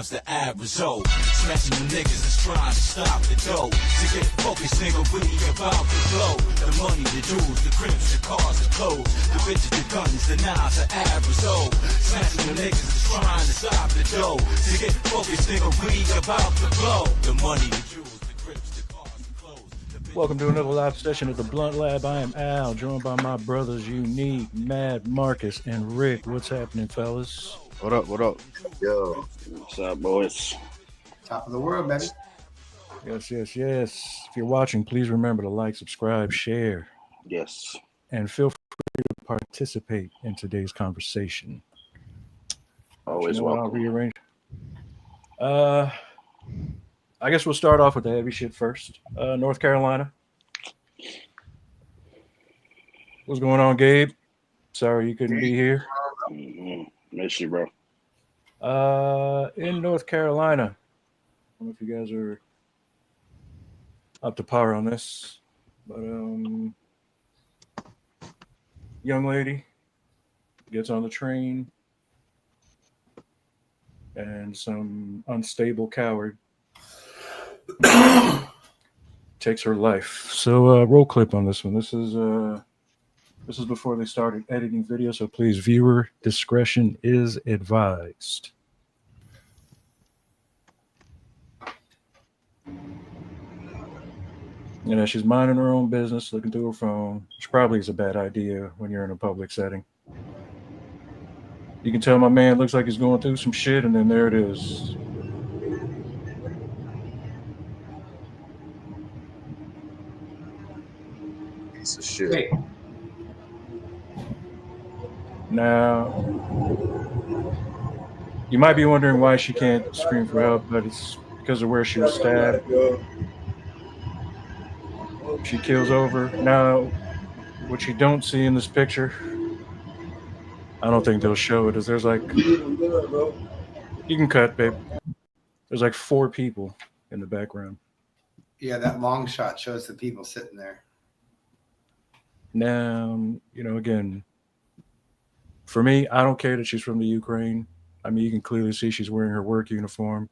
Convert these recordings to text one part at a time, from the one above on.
times the average result. Smashing the niggas that's trying to stop the dough. To get focused, nigga, we about to blow. The money, the jewels, the crips, the cars, the clothes, the bitches, the guns, the knives, the average result. Smashing the niggas that's trying to stop the dough. To get focused, nigga, we about to blow. The money, the jewels, the crips, the cars, the clothes. Welcome to another live session at the Blunt Lab. I am Al, joined by my brothers Unique, Mad, Marcus, and Rick. What's happening, fellas? What up? What up? Yo, What's up, boys? top of the world, baby. Yes. If you're watching, please remember to like, subscribe, share, Yes. and feel free to participate in today's conversation. Always I'll welcome. rearrange. I guess we'll start off with the heavy shit first. North Carolina. What's going on, Gabe? Sorry you couldn't be here. Miss you, bro. In North Carolina, I don't know if you guys are up to par on this, but young lady gets on the train and some unstable coward takes her life. So roll clip on this one. This is before they started editing video, so please, viewer discretion is advised. You know, she's minding her own business, looking through her phone, which probably is a bad idea when you're in a public setting. You can tell my man looks like he's going through some shit, and then there it is. Piece of shit. Hey. Now, you might be wondering why she can't scream for help, but it's because of where she was stabbed. She keels over. Now, what you don't see in this picture, I don't think they'll show it, is there's like, you can cut, babe. There's like 4 people in the background. Yeah, that long shot shows the people sitting there. Now, you know, again, for me, I don't care that she's from the Ukraine. I mean, you can clearly see she's wearing her work uniform.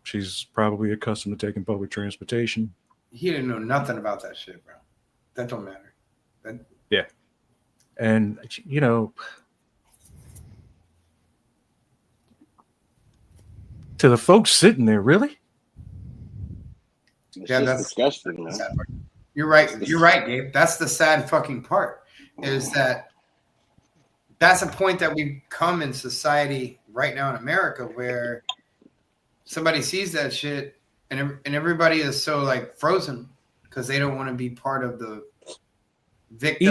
She's probably accustomed to taking public transportation. He didn't know nothing about that shit, bro. That don't matter. Yeah. And, you know, to the folks sitting there, really? It's Yeah, just that's disgusting, man. You're right. You're right, Gabe. That's the sad fucking part, is that that's a point that we've come in society right now in America where somebody sees that shit and everybody is so like frozen because they don't want to be part of the victim.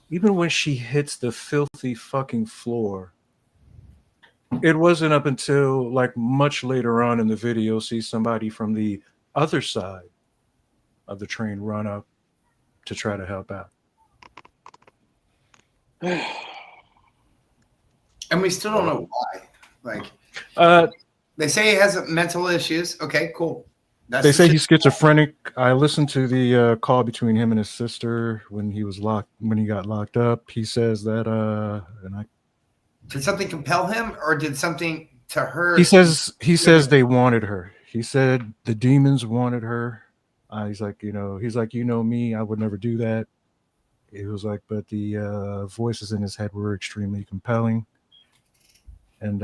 Even when she hits the filthy fucking floor, it wasn't up until like much later on in the video see somebody from the other side of the train run up to try to help out. And we still don't know why. Like, they say he has mental issues. Okay, cool. They say he's schizophrenic. I listened to the call between him and his sister when he got locked up. He says that, did something compel him, or did something to her? He says they wanted her. He said the demons wanted her. He's like, you know me, I would never do that. It was like, but the voices in his head were extremely compelling, and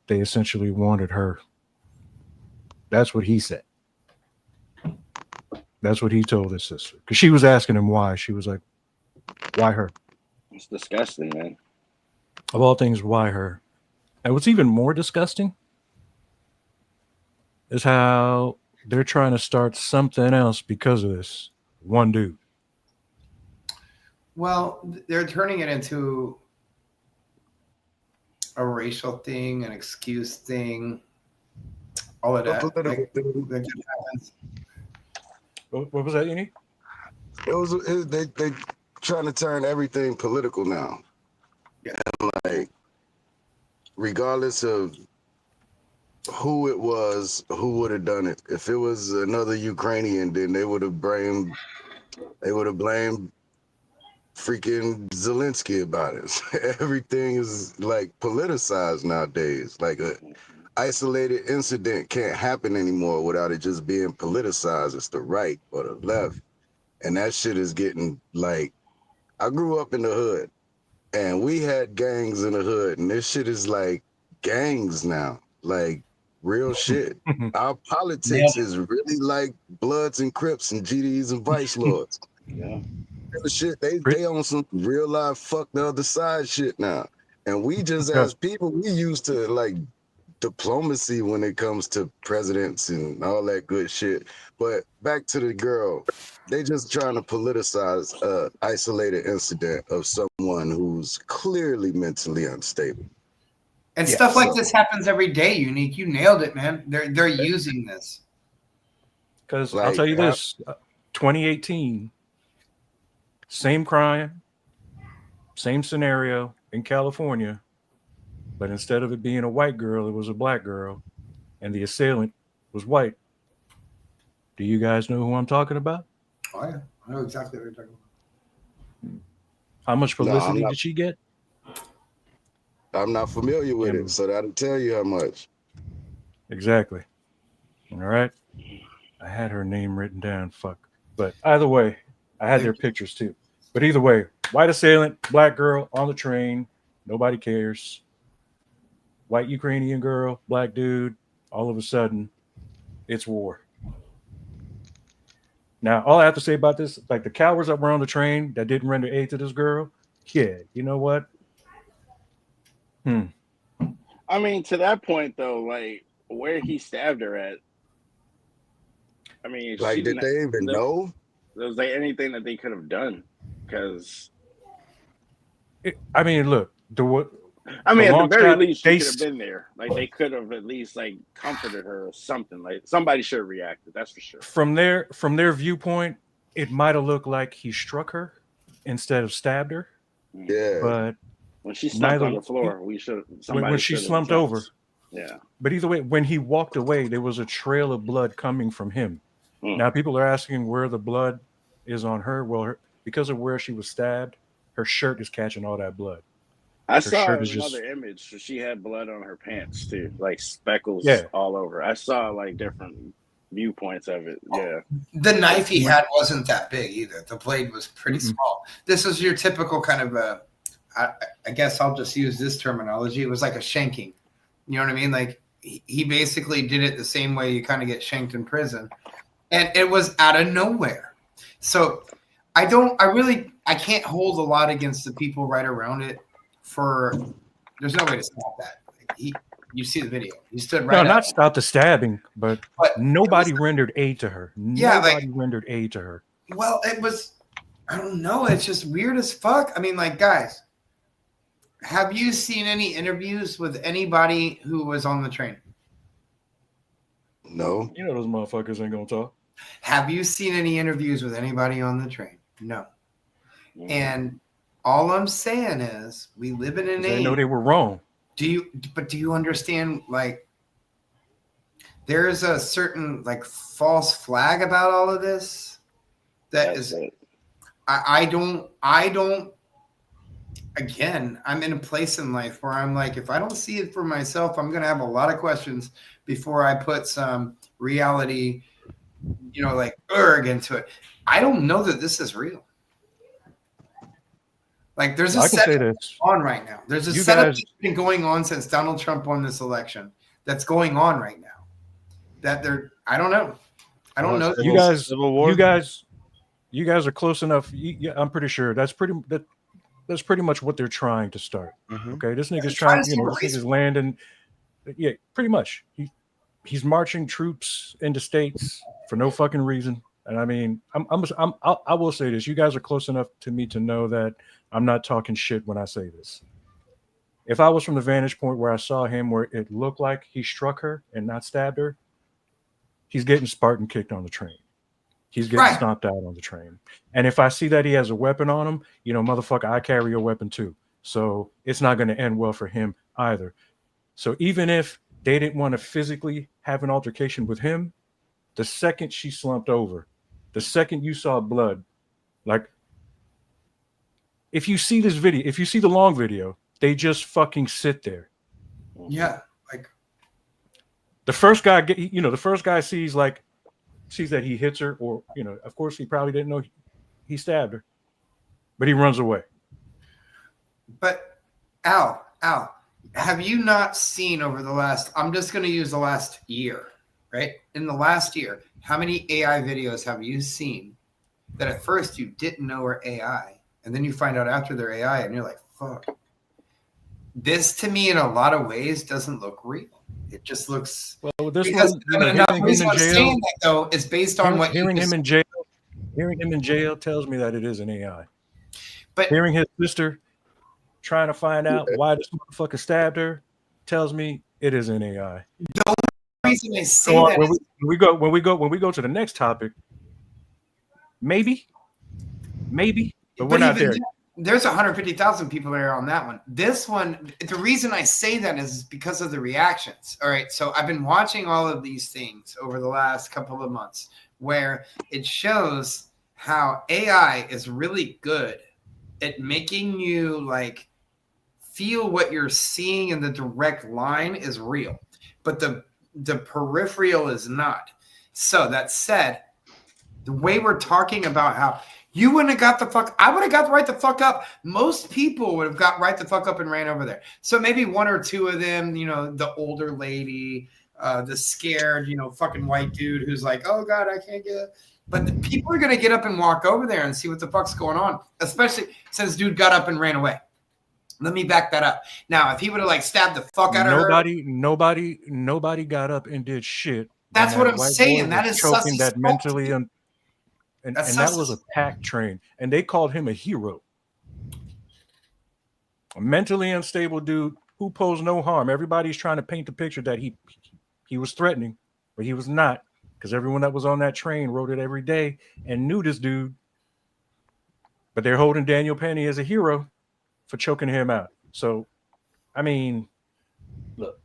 they essentially wanted her. That's what he said. That's what he told his sister. Because she was asking him why. She was like, why her? It's disgusting, man. Of all things, why her? And what's even more disgusting is how they're trying to start something else because of this one dude. Well, they're turning it into a racial thing, an excuse thing, all of that. That just happens. What was that, Unique? They trying to turn everything political now. Yeah. And like, regardless of who it was, who would have done it. If it was another Ukrainian, then they would have blamed freaking Zelensky about it. Everything is like politicized nowadays. Like a isolated incident can't happen anymore without it just being politicized. It's the right or the left. And that shit is getting like, I grew up in the hood and we had gangs in the hood, and this shit is like gangs now, like real shit. Our politics is really like Bloods and Crips and GDs and Vice Lords. Yeah. Real shit, they on some real life fuck the other side shit now. And we just as people, we used to like diplomacy when it comes to presidents and all that good shit. But back to the girl, they just trying to politicize a isolated incident of someone who's clearly mentally unstable. And stuff like this happens every day, Unique. You nailed it, man. They're using this. Because Like, I'll tell you this, 2018, same crime, same scenario in California, but instead of it being a white girl, it was a black girl, and the assailant was white. Do you guys know who I'm talking about? Oh, yeah. I know exactly what you're talking about. How much publicity not. did she get? I'm not familiar with Yeah. it, so that'll tell you how much. Exactly. All right. I had her name written down. Fuck. But either way, I had their pictures too. But either way, white assailant, black girl on the train. Nobody cares. White Ukrainian girl, black dude. All of a sudden, it's war. Now, all I have to say about this, like the cowards that were on the train that didn't render aid to this girl, yeah, you know what? I mean, to that point though, like where he stabbed her at. I mean, Like, did they even know? Was there anything that they could have done? Because I mean, look, at the very shot, least, she could have been there. Like, they could have at least like comforted her or something. Like, somebody should have reacted. That's for sure. From their viewpoint, it might have looked like he struck her instead of stabbed her. Yeah. But when she slumped on the floor, when she slumped over. Yeah. But either way, when he walked away, there was a trail of blood coming from him. Now people are asking where the blood is on her. Well, because of where she was stabbed, her shirt is catching all that blood. I saw another image. So she had blood on her pants too, like speckles all over. I saw like different viewpoints of it. Yeah. The knife he had wasn't that big either. The blade was pretty small. This is your typical kind of I guess I'll just use this terminology. It was like a shanking. You know what I mean? Like he basically did it the same way you kind of get shanked in prison. And it was out of nowhere. So I can't hold a lot against the people right around it. There's no way to stop that. You see the video. He stood right. No, not stop the stabbing, but nobody rendered aid to her. Nobody rendered aid to her. Well, it was, I don't know. It's just weird as fuck. I mean, like, guys, have you seen any interviews with anybody who was on the train? No. You know those motherfuckers ain't gonna talk. Have you seen any interviews with anybody on the train? No. And all I'm saying is we live in an age. They know they were wrong. Do you understand, like, there's a certain like false flag about all of this I don't again, I'm in a place in life where I'm like, if I don't see it for myself, I'm gonna have a lot of questions before I put some reality, like into it. I don't know that this is real. Like, there's a setup on right now. There's a setup that's been going on since Donald Trump won this election that's going on right now. I don't know. I don't know. You guys are close enough. I'm pretty sure that's pretty much what they're trying to start. Mm-hmm. Okay, this nigga's trying. This nigga's landing. Yeah, pretty much. He's marching troops into states for no fucking reason. And I mean, I will say this: you guys are close enough to me to know that I'm not talking shit when I say this. If I was from the vantage point where I saw him, where it looked like he struck her and not stabbed her, he's getting Spartan kicked on the train. He's getting stomped out on the train. And if I see that he has a weapon on him, motherfucker, I carry a weapon too. So it's not going to end well for him either. So even if they didn't want to physically have an altercation with him, the second she slumped over, the second you saw blood, like if you see this video, if you see the long video, they just fucking sit there. Yeah, like the first guy, the first guy sees that he hits her, or of course he probably didn't know he stabbed her, but he runs away. But Al, have you not seen over the last? I'm just going to use the last year, right? In the last year, how many AI videos have you seen that at first you didn't know were AI, and then you find out after they're AI, and you're like, fuck. This to me, in a lot of ways, doesn't look real. It just looks this because one, the reason I'm saying that though is based on what hearing him in jail. Hearing him in jail tells me that it is an AI. But hearing his sister trying to find out why this motherfucker stabbed her tells me it is an AI. The reason I say that when we go to the next topic, maybe, but we're not there. There's 150,000 people there on that one. This one, the reason I say that is because of the reactions. All right, so I've been watching all of these things over the last couple of months where it shows how AI is really good at making you like feel what you're seeing in the direct line is real, but the peripheral is not. So that said, the way we're talking about how you wouldn't have got the fuck, I would have got right the fuck up. Most people would have got right the fuck up and ran over there. So maybe one or two of them, the older lady, the scared, fucking white dude who's like, oh God, I can't get it. But the people are going to get up and walk over there and see what the fuck's going on, especially since dude got up and ran away. Let me back that up. Now, if he would have like stabbed the fuck out of her. Nobody got up and did shit. That's what I'm saying. That is choking that mentally and that was a pack train, and they called him a hero. A mentally unstable dude who posed no harm. Everybody's trying to paint the picture that he was threatening, but he was not, because everyone that was on that train rode it every day and knew this dude. But they're holding Daniel Penny as a hero for choking him out. So, I mean, look,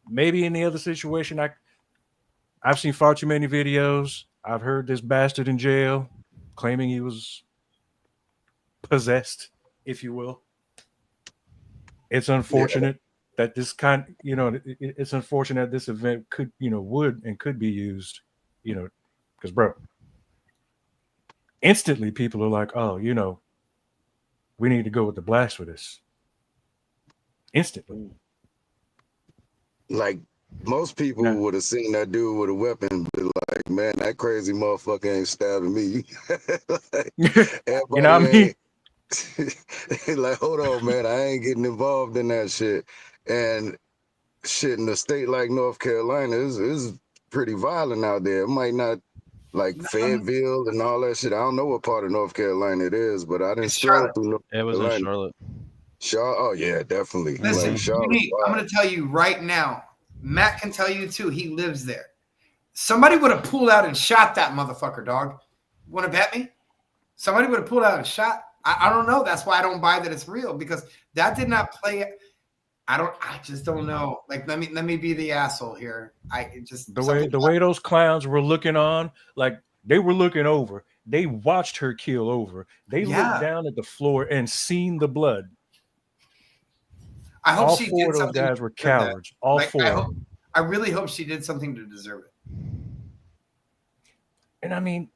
maybe in the other situation, I've seen far too many videos. I've heard this bastard in jail claiming he was possessed, if you will. It's unfortunate that this it's unfortunate this event could, would and could be used, because, bro, instantly people are like, oh, we need to go with the blacks for this. Instantly. Like, most people would have seen that dude with a weapon and be like, man, that crazy motherfucker ain't stabbing me. You know what I mean? Like, hold on, man, I ain't getting involved in that shit. And shit in a state like North Carolina is pretty violent out there. It might not, like Fayetteville and all that shit. I don't know what part of North Carolina it is, but I didn't stroll through North It was Carolina. in Charlotte. Oh, yeah, definitely. Listen, like, I'm going to tell you right now, Matt can tell you too, he lives there. Somebody would have pulled out and shot that motherfucker, dog. Want to bet me? Somebody would have pulled out and shot. I don't know. That's why I don't buy that it's real, because that did not play. I just don't know. Like, let me be the asshole here. The way those clowns were looking on, like they were looking over. They watched her keel over. They looked down at the floor and seen the blood. I hope all she four did of those something. guys were cowards. All like, four. I really hope she did something to deserve it. And I mean,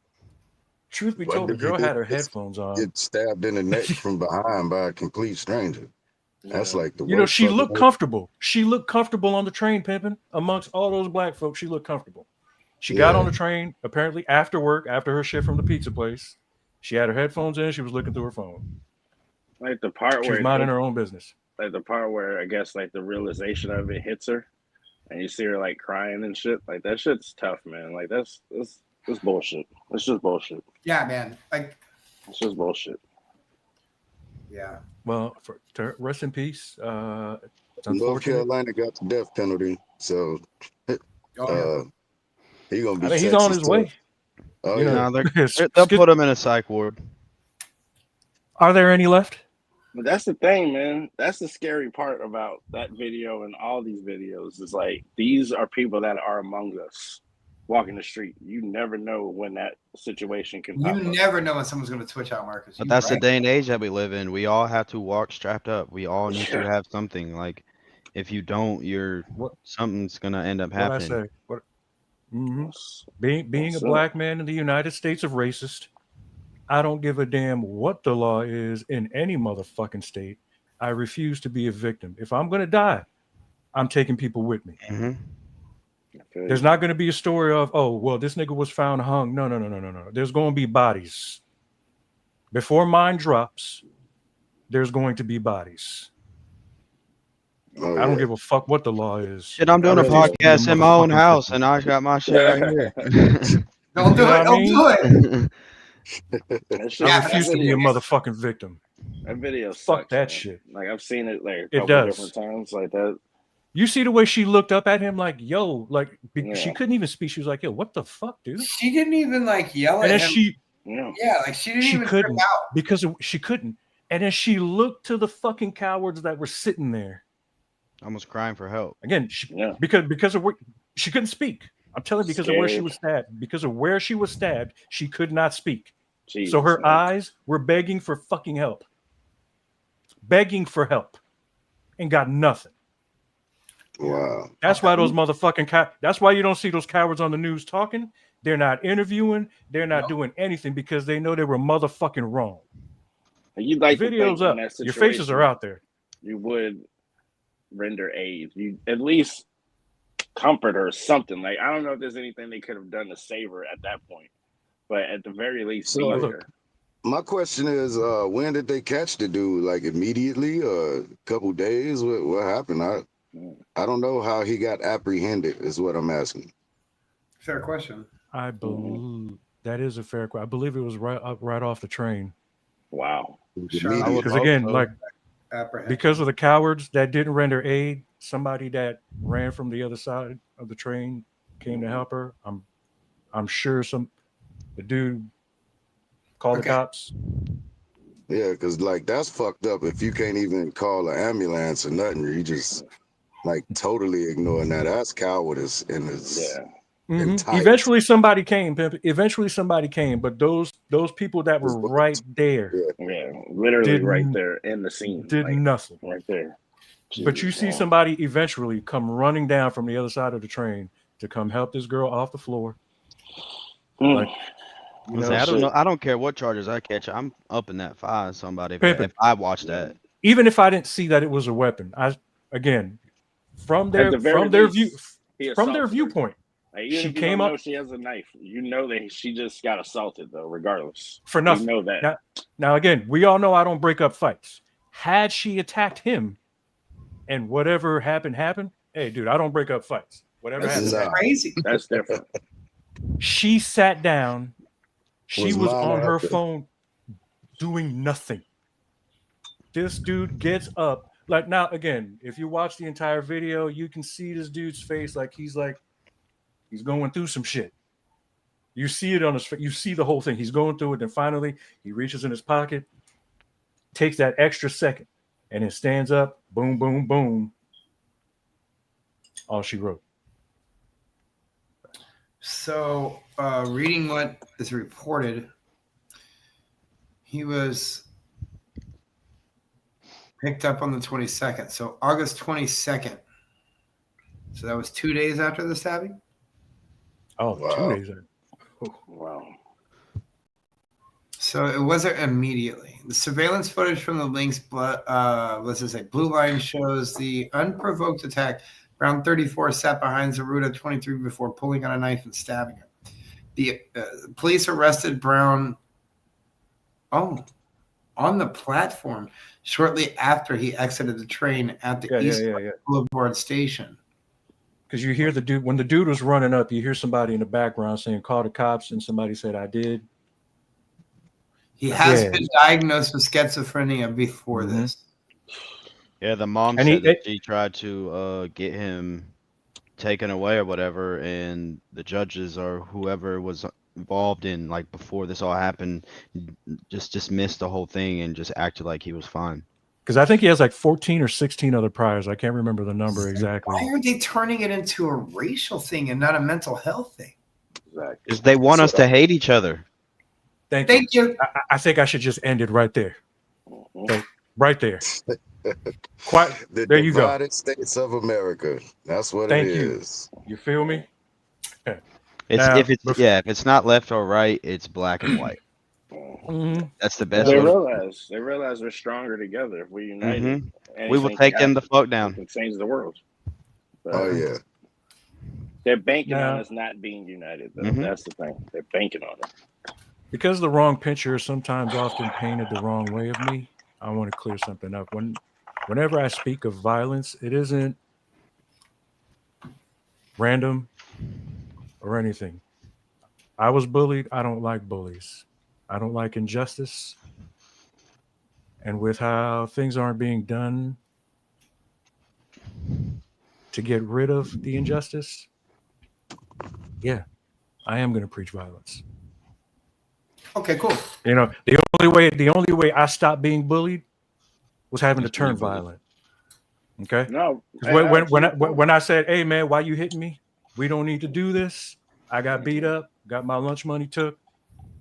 truth be told, the girl had her headphones on. Get stabbed in the neck from behind by a complete stranger. That's like the worst. She looked comfortable. She looked comfortable on the train, pimping. Amongst all those black folks, she looked comfortable. She got on the train, apparently after work, after her shift from the pizza place. She had her headphones in. She was looking through her phone. Like the part she was minding her own business. Like the part where I guess like the realization of it hits her, and you see her like crying and shit. Like that shit's tough, man. Like that's bullshit. It's just bullshit. Yeah, man. Like it's just bullshit. Yeah. Well, rest in peace. North Carolina got the death penalty, so he's gonna be. He's on his way. Oh, they'll put him in a psych ward. Are there any left? But that's the thing, man. That's the scary part about that video and all these videos is like these are people that are among us. walking the street. You never know when that situation can You pop up. never know when someone's going to twitch out, Marcus. But You that's the right. day and age that we live in. We all have to walk strapped up. We all need to have something. Like, if you don't, something's gonna end up What I happening. say? What? Mm-hmm. That's Being a it. black man in the United States of racist, I don't give a damn what the law is in any motherfucking state. I refuse to be a victim. If I'm gonna die, I'm taking people with me. Mm-hmm. There's not going to be a story of, oh, well, this nigga was found hung. No. There's going to be bodies. Before mine drops, there's going to be bodies. Oh, I don't give a fuck what the law is. Shit, I'm doing a podcast in my own house, and I got my shit right here. Don't do it. Don't do it. I refuse to be a motherfucking victim. That video Fuck sucks, that man. shit. Like I've seen it like a It couple does. different times like that. You see the way she looked up at him, like, yo, like she couldn't even speak. She was like, yo, what the fuck, dude? She didn't even like yell And at then him. Yeah, like she didn't she even couldn't trip out. because she couldn't. And then she looked to the fucking cowards that were sitting there. Almost crying for help. Again, because of where she couldn't speak. I'm telling you, because of where she was stabbed. Because of where she was stabbed, she could not speak. Jesus, so her man. eyes were begging for fucking help. Begging for help. And got nothing. Wow. That's why those motherfucking that's why you don't see those cowards on the news talking. They're not interviewing. They're not doing anything because they know they were motherfucking wrong. You'd like the videos up. Your faces are out there. You would render aid. You at least comfort her or something. Like I don't know if there's anything they could have done to save her at that point, but at the very least, So, look. My question is, when did they catch the dude? Like immediately or a couple days? What happened? I don't know how he got apprehended is what I'm asking. Fair question. I believe that is a fair question. I believe it was right off the train. Wow. Because again, like because of the cowards that didn't render aid, somebody that ran from the other side of the train came to help her. I'm sure the dude called the cops. Yeah, because like that's fucked up. If you can't even call an ambulance or nothing, you just like totally ignoring that. That's cowardice in its Eventually somebody came, Pimp. Eventually somebody came, but those people that were right there, literally right there in the scene, did nothing right there. But you see somebody eventually come running down from the other side of the train to come help this girl off the floor. Like, you know, I don't know. I don't care what charges I catch. I'm up in that fire somebody Pimpin'. if I watch that. Even if I didn't see that it was a weapon, from their viewpoint, like, she came up. She has a knife. You know that she just got assaulted though, regardless. For nothing. You know that. Now again, we all know I don't break up fights. Had she attacked him, and whatever happened, hey, dude, I don't break up fights. Whatever happened, crazy. That's different. She sat down. She was on her happen? phone doing nothing. This dude gets up. Like, now, again, if you watch the entire video, you can see this dude's face like he's going through some shit. You see it on his face. You see the whole thing. He's going through it. Then finally, he reaches in his pocket, takes that extra second, and then stands up. Boom, boom, boom. All she wrote. So, reading what is reported, he was picked up on the 22nd. So, August 22nd. So, that was 2 days after the stabbing? Oh, wow. 2 days. Wow. So, it wasn't immediately. The surveillance footage from the Lynx Blue Line shows the unprovoked attack. Brown 34 sat behind Zaruda 23 before pulling out a knife and stabbing him. The police arrested Brown on the platform shortly after he exited the train at the East Boulevard station. Because you hear the dude, when the dude was running up, you hear somebody in the background saying, call the cops, and somebody said, I did. He has been diagnosed with schizophrenia before this. Yeah, the mom said that she tried to get him taken away or whatever, and the judges or whoever was involved in, like, before this all happened, just dismissed the whole thing and just acted like he was fine. Because I think he has like 14 or 16 other priors. I can't remember the number exactly. Why are they turning it into a racial thing and not a mental health thing? Exactly. Because they want us to hate each other. Thank you. I think I should just end it right there. Okay, right there. Quite. The There you go. Divided States of America. That's what Thank it you. is. You feel me? If it's not left or right, it's black and white. Mm-hmm. That's the best. They realize we're stronger together if we united. We will take them the fuck down. We can change the world. But Oh yeah. they're banking on us not being united. That's the thing. They're banking on it. Because the wrong picture is sometimes often painted the wrong way of me, I want to clear something up. Whenever I speak of violence, it isn't random or anything. I was bullied. I don't like bullies. I don't like injustice. And with how things aren't being done to get rid of the injustice, yeah, I am going to preach violence. Okay, cool. You know, the only way I stopped being bullied was having to turn violent. Okay. No. When I said, "Hey man, why you hitting me? We don't need to do this." I got beat up, got my lunch money took.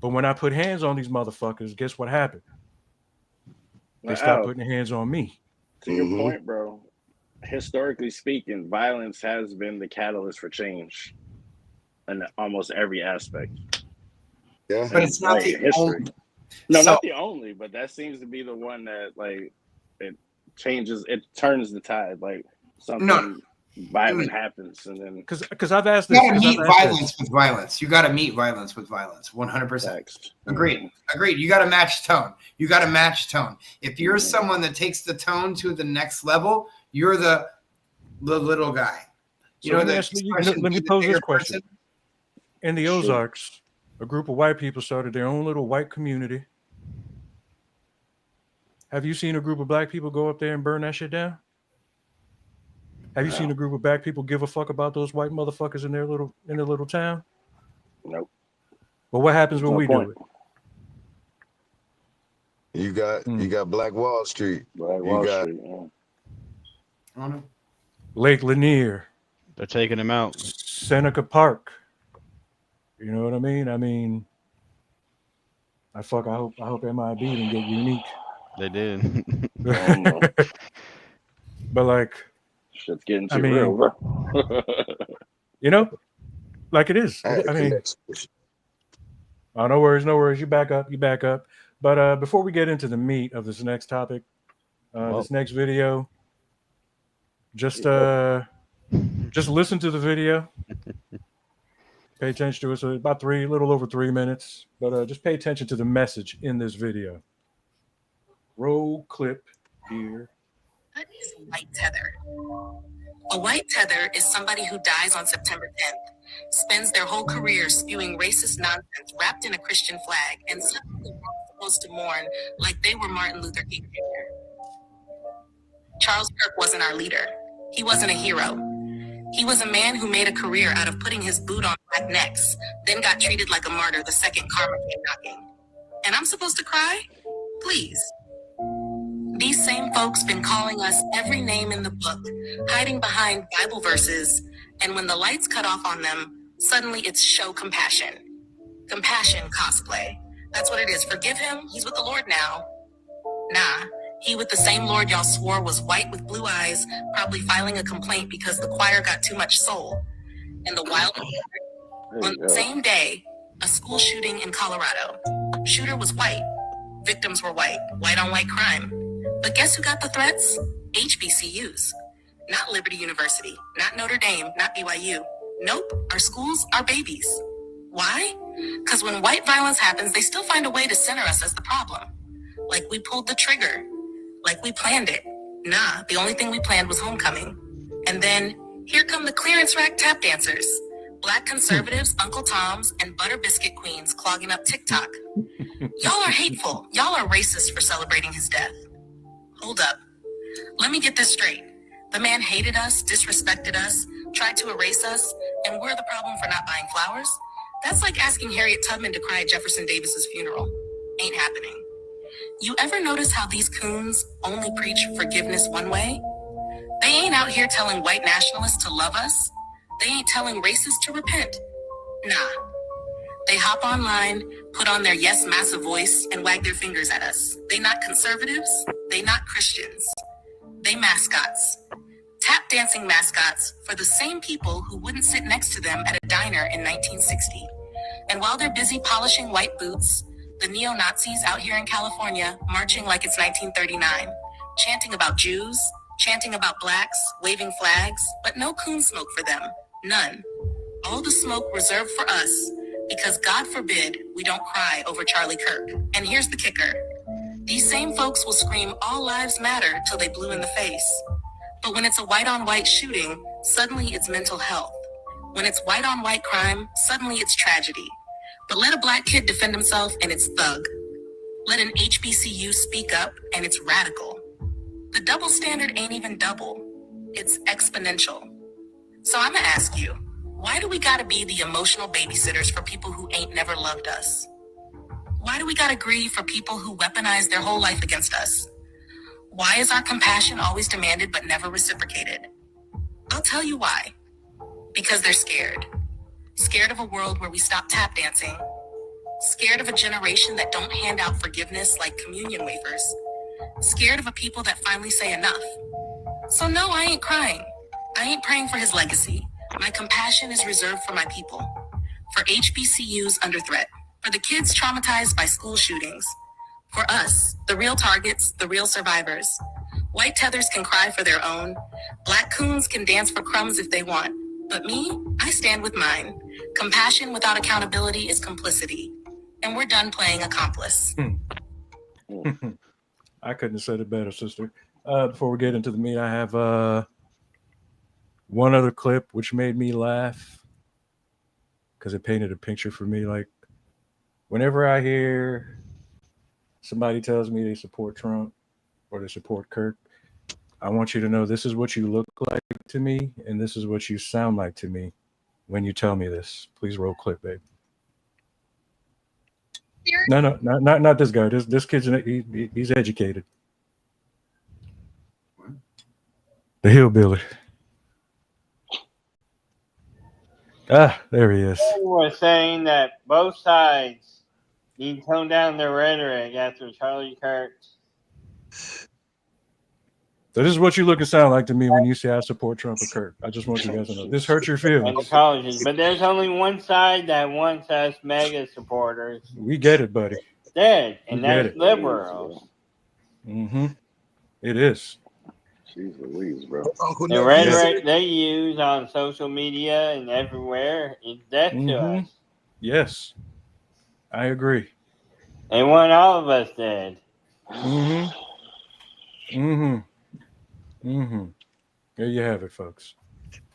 But when I put hands on these motherfuckers, guess what happened? They stopped putting hands on me. To your point, bro. Historically speaking, violence has been the catalyst for change in almost every aspect. Yeah, but it's not the only. No, not the only, but that seems to be the one that it changes. It turns the tide. Like something violent happens, and then because I've asked this. You gotta meet violence with violence. You gotta meet violence with violence. 100%. Agreed. You gotta match tone. If you're someone that takes the tone to the next level, you're the little guy. Let me pose this question. In the Ozarks, a group of white people started their own little white community. Have you seen a group of black people go up there and burn that shit down? Have you seen a group of black people give a fuck about those white motherfuckers in their little town? Nope. But what happens when we do it? You got Black Wall Street. Lake Lanier. They're taking him out. Seneca Park. You know what I mean? I hope MIB didn't get unique. They did. But like, shit's getting too real, bro. You know, like it is. I mean, oh, no worries. You back up. But before we get into the meat of this next topic, this next video, just listen to the video. Pay attention to it. So about a little over 3 minutes, but just pay attention to the message in this video. Roll clip here. What is white tether? A white tether is somebody who dies on September 10th, spends their whole career spewing racist nonsense wrapped in a Christian flag, and suddenly we're supposed to mourn like they were Martin Luther King Jr. Charles Kirk wasn't our leader. He wasn't a hero. He was a man who made a career out of putting his boot on black necks, then got treated like a martyr the second karma came knocking. And I'm supposed to cry? Please. These same folks been calling us every name in the book, hiding behind Bible verses, and when the lights cut off on them, suddenly it's show compassion. Compassion cosplay. That's what it is. Forgive him. He's with the Lord now. Nah, he with the same Lord y'all swore was white with blue eyes, probably filing a complaint because the choir got too much soul. And the wild on the same day, a school shooting in Colorado. Shooter was white. Victims were white. White on white crime. But guess who got the threats? HBCUs. Not Liberty University, not Notre Dame, not BYU. Nope, our schools are babies. Why? Because when white violence happens, they still find a way to center us as the problem. Like we pulled the trigger. Like we planned it. Nah, the only thing we planned was homecoming. And then, here come the clearance rack tap dancers. Black conservatives, Uncle Toms, and butter biscuit queens clogging up TikTok. Y'all are hateful. Y'all are racist for celebrating his death. Hold up. Let me get this straight. The man hated us, disrespected us, tried to erase us, and we're the problem for not buying flowers? That's like asking Harriet Tubman to cry at Jefferson Davis's funeral. Ain't happening. You ever notice how these coons only preach forgiveness one way? They ain't out here telling white nationalists to love us. They ain't telling racists to repent. Nah, They hop online, put on their yes massive voice, and wag their fingers at us. They not conservatives, they not Christians. They mascots. Tap dancing mascots for the same people who wouldn't sit next to them at a diner in 1960. And while they're busy polishing white boots, the neo-Nazis out here in California marching like it's 1939, chanting about Jews, chanting about blacks, waving flags, but no coon smoke for them. None. All the smoke reserved for us, because God forbid we don't cry over Charlie Kirk. And here's the kicker. These same folks will scream all lives matter till they blue in the face. But when it's a white-on-white shooting, suddenly it's mental health. When it's white-on-white crime, suddenly it's tragedy. But let a black kid defend himself and it's thug. Let an HBCU speak up and it's radical. The double standard ain't even double. It's exponential. So I'ma ask you, why do we gotta be the emotional babysitters for people who ain't never loved us? Why do we gotta grieve for people who weaponize their whole life against us? Why is our compassion always demanded but never reciprocated? I'll tell you why. Because they're scared. Scared of a world where we stop tap dancing. Scared of a generation that don't hand out forgiveness like communion wafers. Scared of a people that finally say enough. So no, I ain't crying. I ain't praying for his legacy. My compassion is reserved for my people. For HBCUs under threat. For the kids traumatized by school shootings. For us, the real targets, the real survivors. White tethers can cry for their own. Black coons can dance for crumbs if they want. But me, I stand with mine. Compassion without accountability is complicity. And we're done playing accomplice. I couldn't have said it better, sister. Before we get into the meat, I have one other clip which made me laugh because it painted a picture for me. Like, whenever I hear somebody tells me they support Trump or they support Kirk, I want you to know this is what you look like to me and this is what you sound like to me when you tell me this. Please roll clip, babe. No, not this guy. This kid's he's educated. The hillbilly. Ah, there he is. Was saying that both sides need to tone down their rhetoric after Charlie Kirk. So this is what you look and sound like to me when you say I support Trump or Kirk. I just want you guys to know. This hurts your feelings. And the colleges. But there's only one side that wants us mega supporters. We get it, buddy. Dead. And that's liberals. Mm-hmm. It is. Jeez Louise, bro. The rhetoric they use on social media and everywhere is death to us. Yes. I agree. They want all of us dead. There you have it, folks.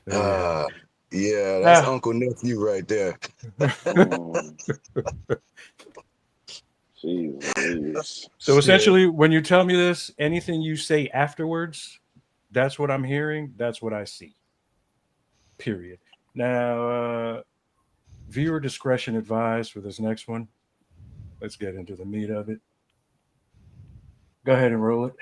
Yeah, that's Uncle Nephew right there. Jeez. So essentially, when you tell me this, anything you say afterwards, that's what I'm hearing. That's what I see. Period. Now, viewer discretion advised for this next one. Let's get into the meat of it. Go ahead and roll it.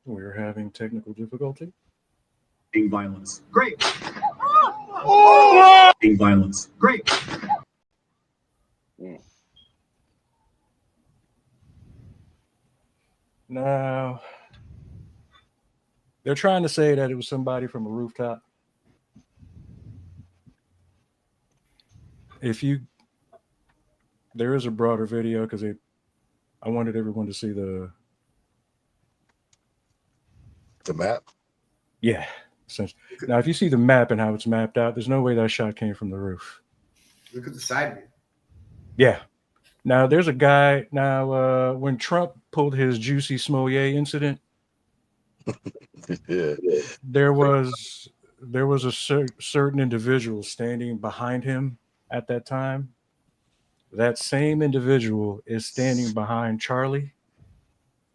We're having technical difficulty. Violence. Great. Violence. Great. Now, they're trying to say that it was somebody from a rooftop. There is a broader video because I wanted everyone to see the map. Yeah. Now, if you see the map and how it's mapped out, there's no way that shot came from the roof. Look at the side view. Yeah. Now, there's a guy. Now, when Trump pulled his Juicy Smollett incident, there was a certain individual standing behind him at that time. That same individual is standing behind Charlie.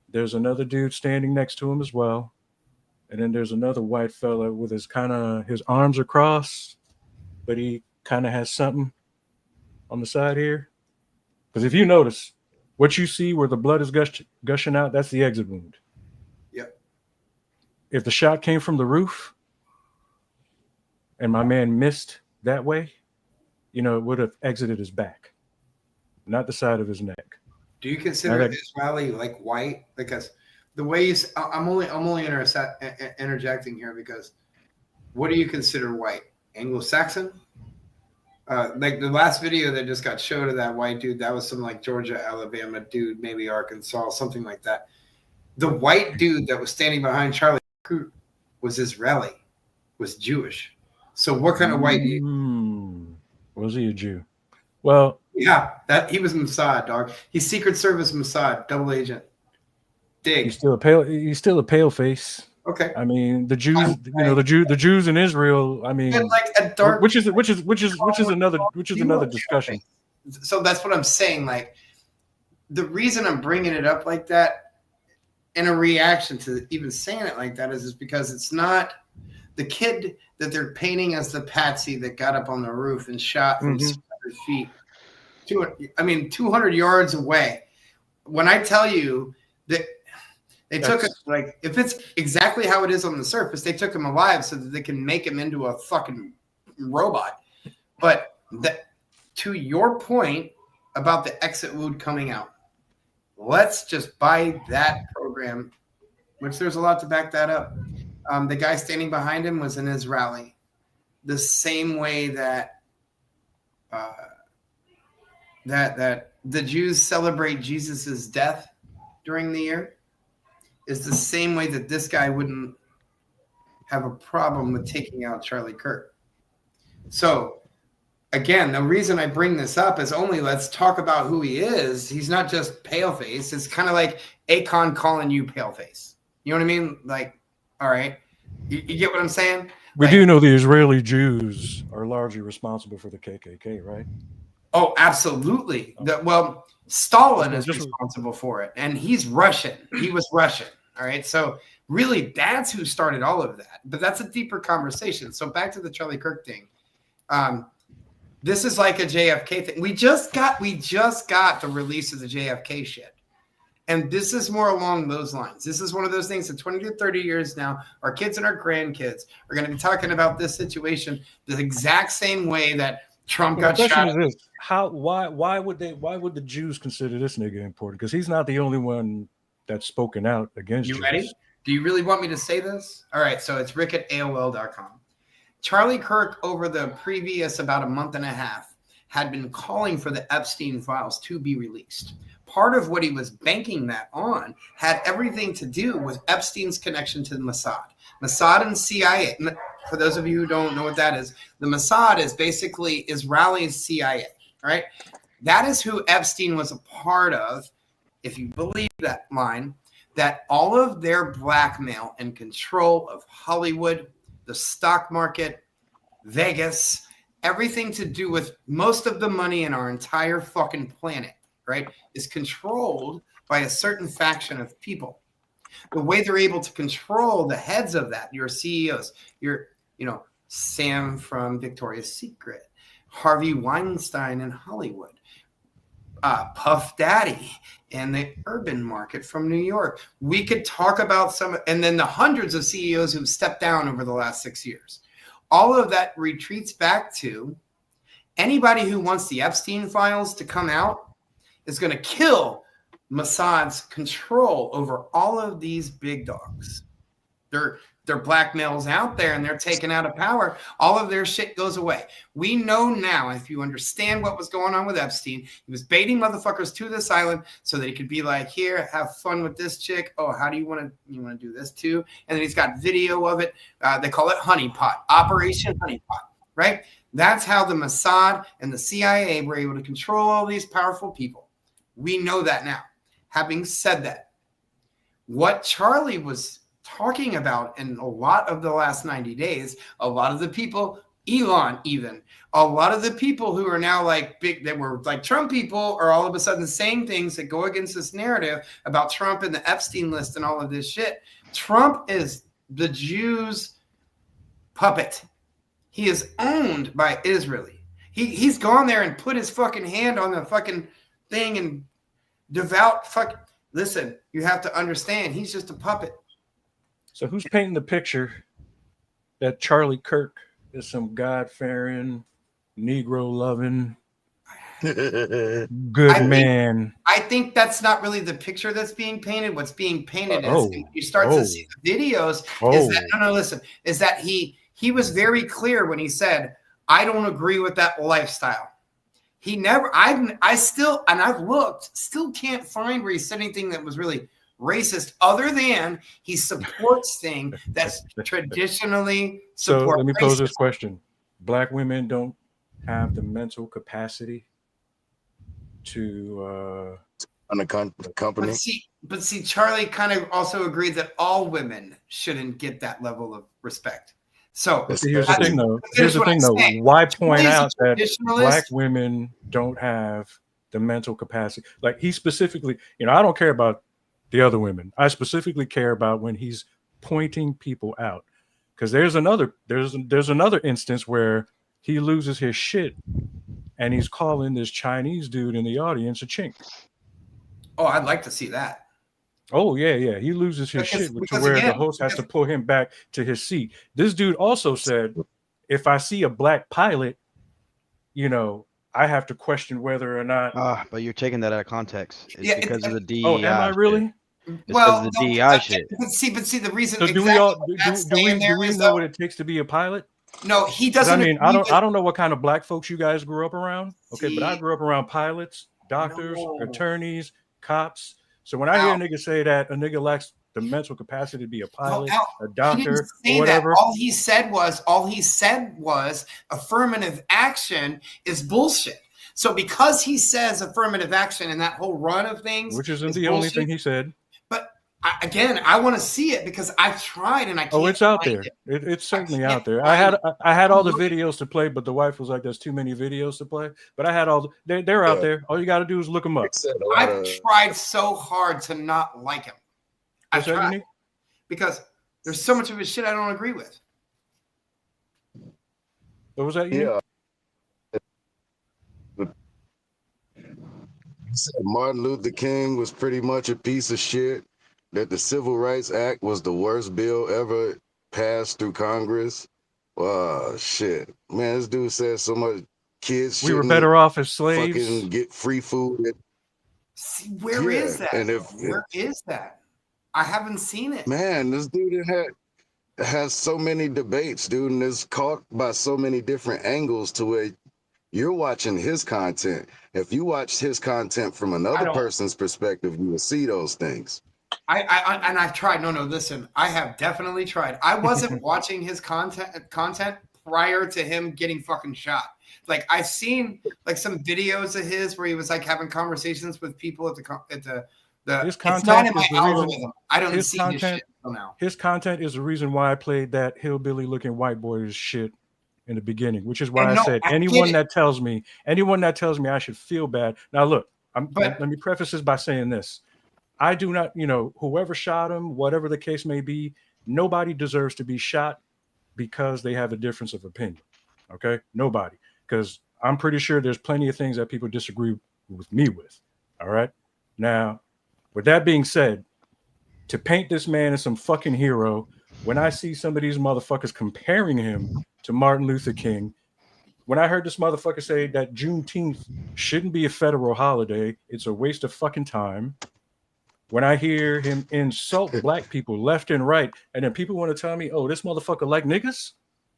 There's another dude standing next to him as well. And then there's another white fella with his arms are crossed, but he kind of has something on the side here. Because if you notice, What you see where the blood is gushing out, that's the exit wound. Yep. If the shot came from the roof and my man missed that way, it would have exited his back, not the side of his neck. Do you consider Israeli like white? Because the way I'm only interjecting here because what do you consider white? Anglo-Saxon? Like the last video that just got showed of that white dude, that was some like Georgia, Alabama dude, maybe Arkansas, something like that. The white dude that was standing behind Charlie Kirk was Israeli, was Jewish. So what kind of white dude? Was he a Jew? Well, yeah, that he was Mossad, dog. He's Secret Service Mossad, double agent. Dig. He's still a pale face. Okay. I mean, the Jews, the Jews in Israel. I mean, like a dark, which is another discussion. So that's what I'm saying. Like, the reason I'm bringing it up like that, in a reaction to even saying it like that, is because it's not the kid that they're painting as the patsy that got up on the roof and shot from 600 feet. 200 yards away. When I tell you that. They took it, like, if it's exactly how it is on the surface, they took him alive so that they can make him into a fucking robot. But to your point about the exit wound coming out, let's just buy that program, which there's a lot to back that up. The guy standing behind him was an Israeli. The same way that that the Jews celebrate Jesus's death during the year is the same way that this guy wouldn't have a problem with taking out Charlie Kirk. So, again, the reason I bring this up is only let's talk about who he is. He's not just paleface. It's kind of like Akon calling you paleface. You know what I mean? Like, all right. You get what I'm saying? We do know the Israeli Jews are largely responsible for the KKK, right? Oh, absolutely. Stalin is responsible for it, and he's Russian. He was Russian. All right. So really, that's who started all of that. But that's a deeper conversation. So back to the Charlie Kirk thing. This is like a JFK thing. We just got the release of the JFK shit. And this is more along those lines. This is one of those things that 20 to 30 years now, our kids and our grandkids are going to be talking about this situation the exact same way that Trump got shot. The question is this: why would the Jews consider this nigga important? Because he's not the only one that's spoken out against you. Jews. Ready? Do you really want me to say this? All right, so it's Rick at AOL.com. Charlie Kirk, over the previous about a month and a half, had been calling for the Epstein files to be released. Part of what he was banking that on had everything to do with Epstein's connection to the Mossad. Mossad and CIA. For those of you who don't know what that is, the Mossad is basically Israeli CIA, right? That is who Epstein was a part of, if you believe that line, that all of their blackmail and control of Hollywood, the stock market, Vegas, everything to do with most of the money in our entire fucking planet, right, is controlled by a certain faction of people. The way they're able to control the heads of that, your CEOs, Sam from Victoria's Secret, Harvey Weinstein in Hollywood, Puff Daddy and the urban market from New York. We could talk about some, and then the hundreds of CEOs who've stepped down over the last 6 years. All of that retreats back to anybody who wants the Epstein files to come out is going to kill Mossad's control over all of these big dogs. Their blackmail's out there and they're taken out of power. All of their shit goes away. We know now, if you understand what was going on with Epstein, he was baiting motherfuckers to this island so that he could be like, here, have fun with this chick. Oh, how do you want to do this too? And then he's got video of it. They call it honeypot, Operation Honeypot, right? That's how the Mossad and the CIA were able to control all these powerful people. We know that now. Having said that, what Charlie was talking about in a lot of the last 90 days, a lot of the people, Elon even, a lot of the people who are now like big, that were like Trump people, are all of a sudden saying things that go against this narrative about Trump and the Epstein list and all of this shit. Trump is the Jews' puppet. He is owned by Israeli. He's gone there and put his fucking hand on the fucking thing and devout fuck. Listen, you have to understand, he's just a puppet. So who's painting the picture that Charlie Kirk is some God-fearing, Negro-loving, good man? I think that's not really the picture that's being painted. What's being painted is you start to see the videos. Is that listen? Is that he was very clear when he said, "I don't agree with that lifestyle." He never. I still, and I've looked, still can't find where he said anything that was really racist, other than he supports things that's traditionally support. So let me pose this question: Black women don't have the mental capacity to on the company. But see, Charlie kind of also agreed that all women shouldn't get that level of respect. So here's the thing, though. Why point out that Black women don't have the mental capacity? Like, he specifically, I don't care about the other women. I specifically care about when he's pointing people out, because there's another instance where he loses his shit and he's calling this Chinese dude in the audience a chink. Oh, I'd like to see that. Oh, yeah. He loses his shit to where the host has to pull him back to his seat. This dude also said, if I see a black pilot, I have to question whether or not. But you're taking that out of context. It's because of the DEI. Oh, am I really? It's because of the DEI shit. But see, the reason. So do we know what it takes to be a pilot? No, he doesn't. I mean, I don't know what kind of black folks you guys grew up around. Okay, but I grew up around pilots, doctors, attorneys, cops. So when I hear a nigga say that a nigga lacks the mental capacity to be a pilot, a doctor, or whatever, all he said was affirmative action is bullshit. So because he says affirmative action and that whole run of things, which isn't the only thing he said. But I want to see it because I've tried and I can't. Oh, it's out there. It's certainly out there. I had all the videos to play, but the wife was like, "There's too many videos to play." But I had they're out there. All you got to do is look them up. I've tried so hard to not like him. I've tried because there's so much of his shit I don't agree with. What was that? Yeah. Martin Luther King was pretty much a piece of shit. That the Civil Rights Act was the worst bill ever passed through Congress. Shit, man, this dude said so much. Kids, we were better off as slaves. Fucking get free food. See, where is that? And where is that? I haven't seen it. Man, this dude has so many debates, dude, and is caught by so many different angles to where you're watching his content. If you watch his content from another person's perspective, you will see those things. I've tried. No, listen, I have definitely tried. I wasn't watching his content prior to him getting fucking shot. Like, I've seen like some videos of his where he was like having conversations with people at the his content it's not in my algorithm. I don't see his shit until now. His content is the reason why I played that hillbilly looking white boy's shit in the beginning, which is why I said anyone that tells me I should feel bad. Now look, let me preface this by saying this. I do not, whoever shot him, whatever the case may be, nobody deserves to be shot because they have a difference of opinion. Okay? Nobody. Because I'm pretty sure there's plenty of things that people disagree with me with. All right? Now, with that being said, to paint this man as some fucking hero, when I see some of these motherfuckers comparing him to Martin Luther King, when I heard this motherfucker say that Juneteenth shouldn't be a federal holiday, it's a waste of fucking time. When I hear him insult black people left and right, and then people want to tell me, oh, this motherfucker like niggas?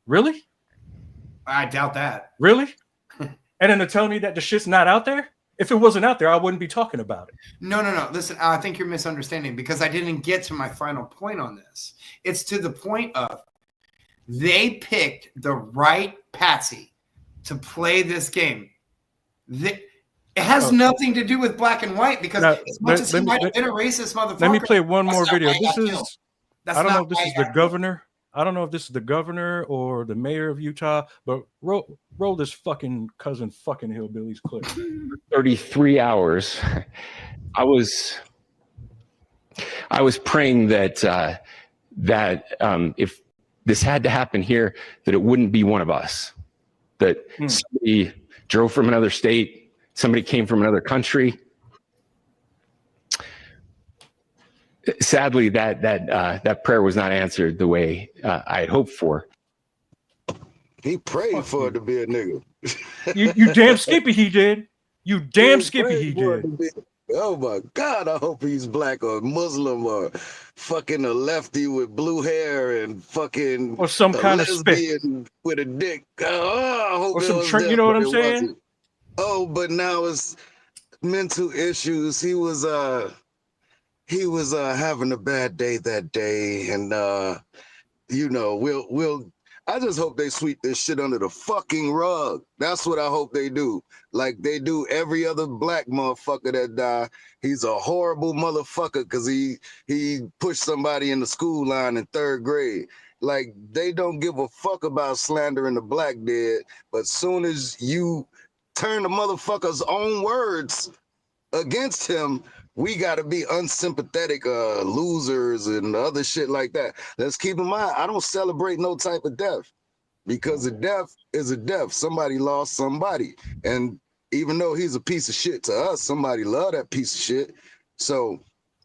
Really? I doubt that. Really? And then to tell me that the shit's not out there? If it wasn't out there, I wouldn't be talking about it. No. Listen, I think you're misunderstanding because I didn't get to my final point on this. It's to the point of they picked the right patsy to play this game. It has nothing to do with black and white because as much as he might have been a racist motherfucker. Let me play one more video. I don't know if this is the governor. I don't know if this is the governor or the mayor of Utah, but roll this fucking cousin fucking hillbillies clip. 33 hours. I was praying that if this had to happen here, that it wouldn't be one of us. That somebody drove from another state, somebody came from another country, sadly, that prayer was not answered the way I had hoped for. He prayed for it to be a nigga. You damn skippy he did. You damn skippy he did. Oh my God, I hope he's black or Muslim or fucking a lefty with blue hair and fucking or some kind of spit with a dick. Oh, I hope or it some was you know what I'm saying? Wasn't. Oh, but now it's mental issues. He was having a bad day that day, and you know, we'll I just hope they sweep this shit under the fucking rug. That's what I hope they do. Like they do every other black motherfucker that die. He's a horrible motherfucker because he pushed somebody in the school line in 3rd grade. Like they don't give a fuck about slandering the black dead, but soon as you turn the motherfucker's own words against him, we got to be unsympathetic losers and other shit like that. Let's keep in mind, I don't celebrate no type of death because a death is a death. Somebody lost somebody. And even though he's a piece of shit to us, somebody loved that piece of shit. So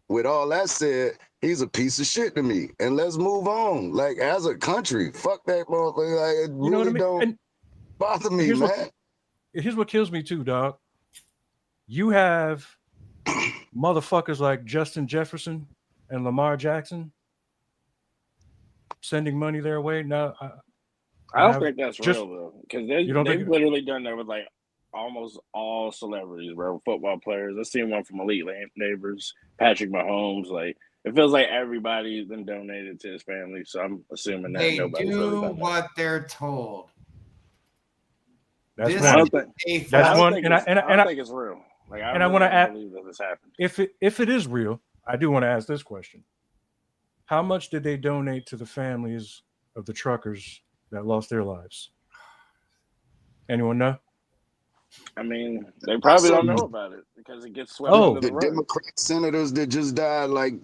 with all that said, he's a piece of shit to me. And let's move on. Like as a country, fuck that motherfucker. Like, it you know really what I mean? don't bother me, man. Here's what kills me too, dog. You have motherfuckers like Justin Jefferson and Lamar Jackson sending money their way. Now, I don't think that's real though, because they've literally done that with like almost all celebrities, bro. Football players. I've seen one from Elite Neighbors, Patrick Mahomes. Like it feels like everybody's been donated to his family, so I'm assuming that they nobody's do really done what they're told. That's one. I don't think it's real. Like, I want to ask, believe that this happened. If it is real, I do want to ask this question: how much did they donate to the families of the truckers that lost their lives? Anyone know? I mean, they probably don't know about it because it gets swept under the rug. Democrat senators that just died like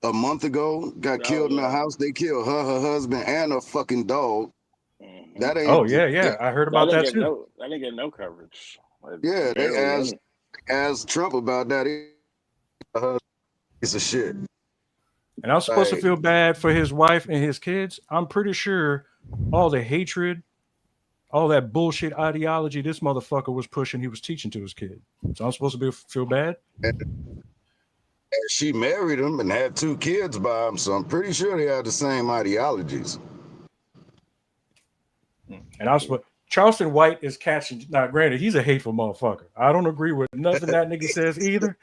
a month ago got killed in the house. They killed her husband, and a fucking dog. Mm-hmm. That ain't. Yeah. I heard about that too. I didn't get no coverage. Like, yeah, they asked Trump about that. It's a shit. And I'm supposed to feel bad for his wife and his kids. I'm pretty sure all the hatred, all that bullshit ideology this motherfucker was pushing, he was teaching to his kid. So I'm supposed to feel bad? And she married him and had 2 kids by him, so I'm pretty sure they had the same ideologies. And Charleston White is catching. Now, granted, he's a hateful motherfucker. I don't agree with nothing that nigga says either.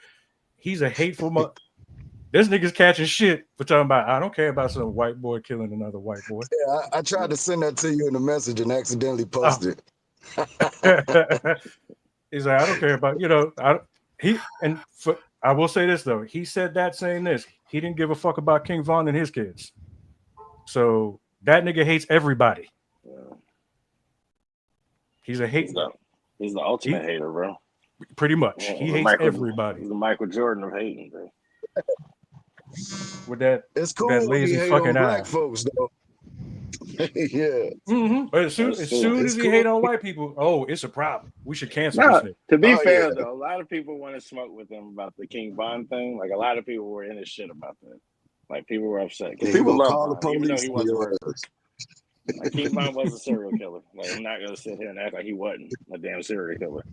He's a hateful motherfucker. This nigga's catching shit for talking about, I don't care about some white boy killing another white boy. Yeah, I tried to send that to you in a message and accidentally posted it. He's like, I don't care about, I will say this though. He said that saying this. He didn't give a fuck about King Von and his kids. So that nigga hates everybody. Yeah. He's a hater. He's the ultimate hater, bro. Pretty much. Yeah, he hates everybody. He's the Michael Jordan of hating, bro. With that, it's cool that lazy fucking black folks, though. Yeah. Mm-hmm. But as soon as he hate on white people, it's a problem. We should cancel this thing. To be fair, though, a lot of people want to smoke with him about the King Von thing. Like, a lot of people were in his shit about that. Like, people were upset. Because people love Von, even though he wasn't a person. Like, King Von was a serial killer. Like, I'm not going to sit here and act like he wasn't a damn serial killer.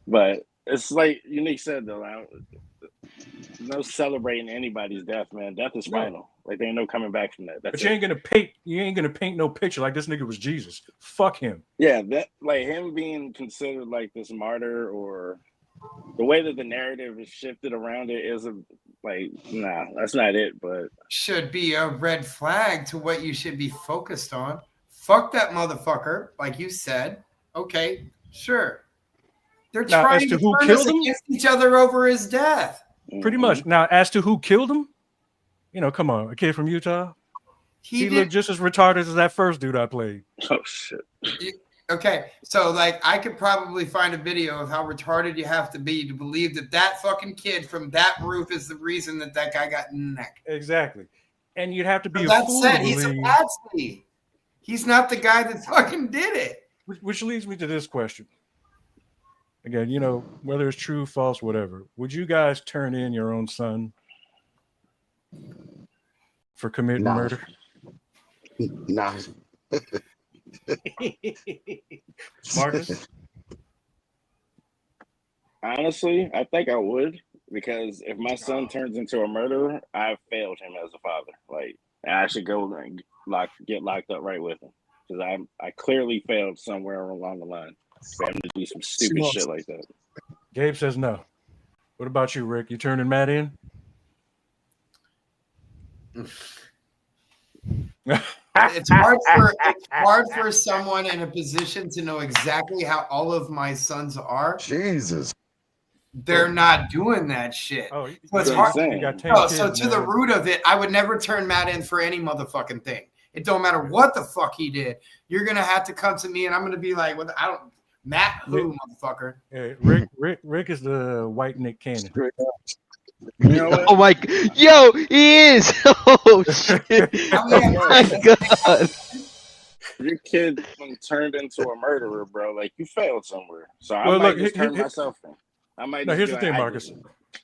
But it's like Unique said, though, no celebrating anybody's death, man. Death is final. Like, there ain't no coming back from that. But you ain't gonna paint no picture like this nigga was Jesus. Fuck him. Yeah, that like him being considered like this martyr, or the way that the narrative is shifted around it isn't like, nah, that's not it. But should be a red flag to what you should be focused on. Fuck that motherfucker, like you said. Okay, sure. They're trying to who killed him against each other over his death. Pretty much. Now, as to who killed him, come on, a kid from Utah. He looked just as retarded as that first dude I played. Oh shit. Okay, so like I could probably find a video of how retarded you have to be to believe that fucking kid from that roof is the reason that guy got in the neck. Exactly, and you'd have to be a fool. He's a patsy. He's not the guy that fucking did it. Which leads me to this question. Again, whether it's true, false, whatever. Would you guys turn in your own son for committing murder? Nah. Marcus? Honestly, I think I would, because if my son turns into a murderer, I've failed him as a father. Like, I should go and get locked up right with him, because I clearly failed somewhere along the line for him to do some stupid shit like that. Gabe says no. What about you, Rick? You turning Matt in? It's hard for someone in a position to know exactly how all of my sons are. Jesus. They're not doing that shit. Oh, so it's hard. So to the root of it, I would never turn Matt in for any motherfucking thing. It don't matter what the fuck he did. You're gonna have to come to me, and I'm gonna be like, "What? I don't." Matt, who motherfucker? Hey, Rick is the white Nick Cannon. You know what? Oh my, yo, he is. Oh shit! Oh my god! Your kid turned into a murderer, bro. Like, you failed somewhere. So I might just turn myself in. I might. No, here's the thing, Marcus.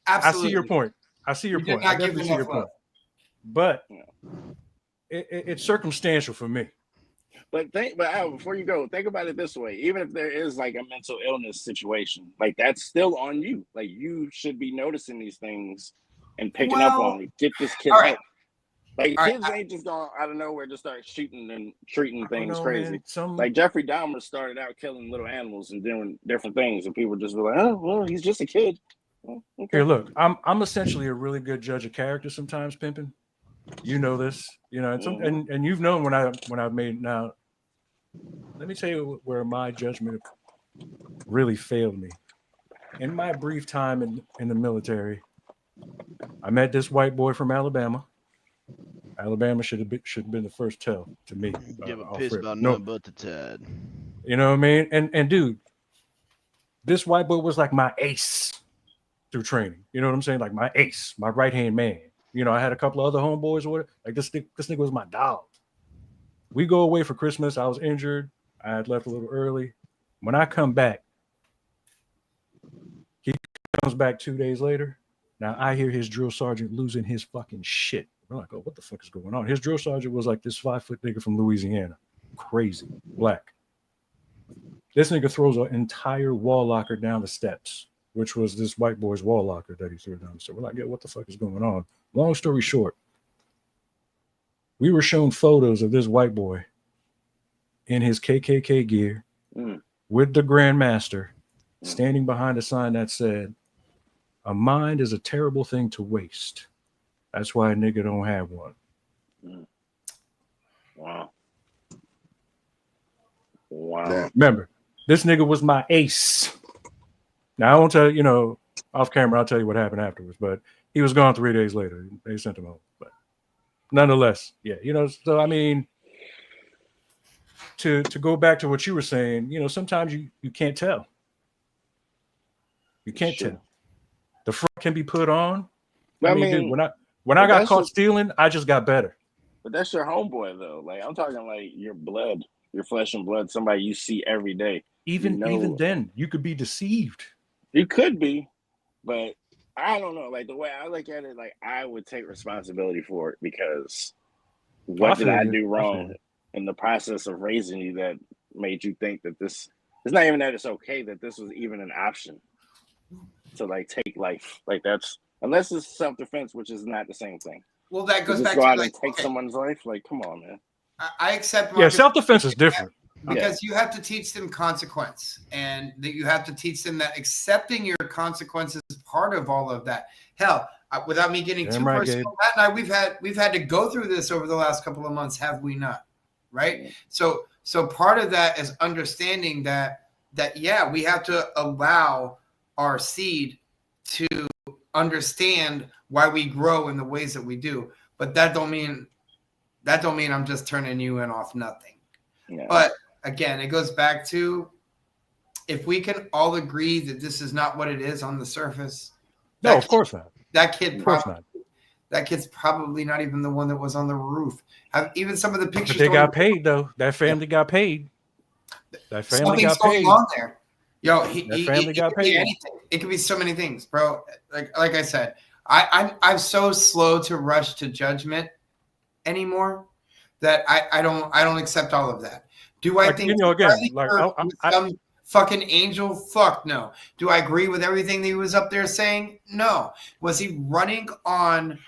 Absolutely. I see your point. I see your point. I definitely see your point. But it's circumstantial for me. But Al, before you go, think about it this way. Even if there is like a mental illness situation, like, that's still on you. Like, you should be noticing these things and picking up on it. Get this kid out. Like, kids ain't just going out of nowhere to start shooting and treating things crazy. Like, Jeffrey Dahmer started out killing little animals and doing different things, and people just were like, "Oh, well, he's just a kid." Well, okay. Here, look, I'm essentially a really good judge of character sometimes, pimping. You know this, you know, and you've known when I've made. Now, let me tell you where my judgment really failed me. In my brief time in the military, I met this white boy from Alabama. Alabama should have been the first tell to me. Give a piss about nothing but the Tide. You know what I mean? And dude, this white boy was like my ace through training. You know what I'm saying? Like my ace, my right hand man. You know, I had a couple of other homeboys or whatever. Like this nigga was my dog. We go away for Christmas. I was injured. I had left a little early. When I come back, he comes back 2 days later. Now I hear his drill sergeant losing his fucking shit. I'm like, oh, what the fuck is going on? His drill sergeant was like this 5-foot nigga from Louisiana. Crazy. Black. This nigga throws an entire wall locker down the steps, which was this white boy's wall locker that he threw down the steps. We're like, yeah, what the fuck is going on? Long story short, we were shown photos of this white boy in his KKK gear with the Grandmaster standing behind a sign that said, "A mind is a terrible thing to waste. That's why a nigga don't have one." Wow. Remember, this nigga was my ace. Now, I won't tell you, off camera, I'll tell you what happened afterwards, but he was gone 3 days later. They sent him home. But nonetheless, yeah, so I mean, to go back to what you were saying, sometimes you can't tell. You can't tell. The front can be put on. I mean, dude, when I got caught stealing, I just got better. But that's your homeboy, though. Like, I'm talking like your blood, your flesh and blood, somebody you see every day. Even then, you could be deceived. You could be, but I don't know. Like, the way I look at it, like, I would take responsibility for it, because what did I do wrong in the process of raising you that made you think that this? It's not even that it's okay that this was even an option to like take life. Like, that's, unless it's self-defense, which is not the same thing. Well, that goes just back go to out and take someone's life. Like, come on, man. I accept. Yeah, self-defense is different. Because you have to teach them consequence, and that you have to teach them that accepting your consequences is part of all of that. Hell, without me getting too personal, Matt and I, we've had to go through this over the last couple of months, have we not? Right. So part of that is understanding that yeah, we have to allow our seed to understand why we grow in the ways that we do. But that don't mean I'm just turning you in off nothing. Yeah. But again, it goes back to, if we can all agree that this is not what it is on the surface. No, of course not. That kid's probably not even the one that was on the roof. Even some of the pictures. But they got paid, though. That family got paid. That family got paid. Something's going on there. Yo, that family got paid. Anything. It could be so many things, bro. Like I said, I'm so slow to rush to judgment anymore that I don't accept all of that. Do I think Charlie Kirk was some fucking angel? Fuck no. Do I agree with everything that he was up there saying? No. Was he running on?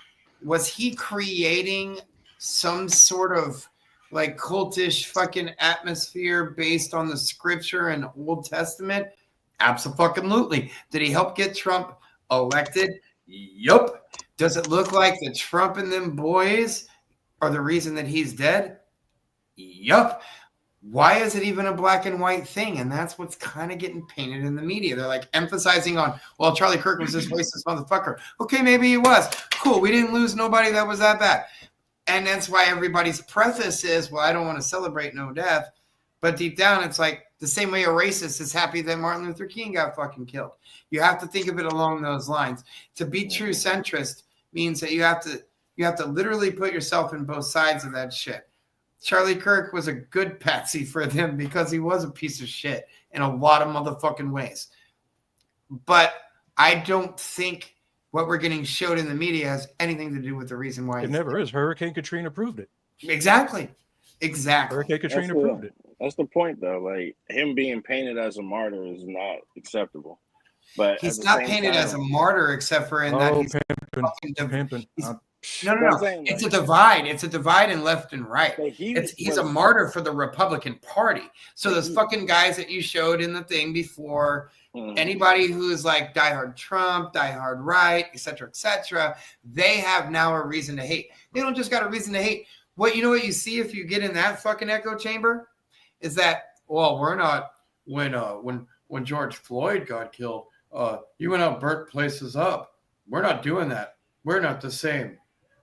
Was he creating some sort of like cultish fucking atmosphere based on the scripture and Old Testament? Absolutely. Did he help get Trump elected? Yup. Does it look like the Trump and them boys are the reason that he's dead? Yup. Why is it even a black and white thing? And that's what's kind of getting painted in the media. They're like emphasizing on, well, Charlie Kirk was this racist motherfucker. Okay, maybe he was. Cool. We didn't lose nobody that was that bad. And that's why everybody's preface is, well, I don't want to celebrate no death. But deep down, it's like the same way a racist is happy that Martin Luther King got fucking killed. You have to think of it along those lines. To be true centrist means that you have to literally put yourself in both sides of that shit. Charlie Kirk was a good patsy for them because he was a piece of shit in a lot of motherfucking ways. But I don't think what we're getting showed in the media has anything to do with the reason why. It never is. Hurricane Katrina proved it. Exactly. Hurricane Katrina proved it. That's the point, though. Like, him being painted as a martyr is not acceptable. But he's not painted as a martyr, except for in that he's pimping. No. It's a divide. It's a divide in left and right. He's a martyr for the Republican Party. So those fucking guys that you showed in the thing before, anybody who's like diehard Trump, diehard right, etc., they have now a reason to hate. They don't just got a reason to hate. What you see if you get in that fucking echo chamber is that, well, we're not when George Floyd got killed, you went out, burnt places up. We're not doing that. We're not the same.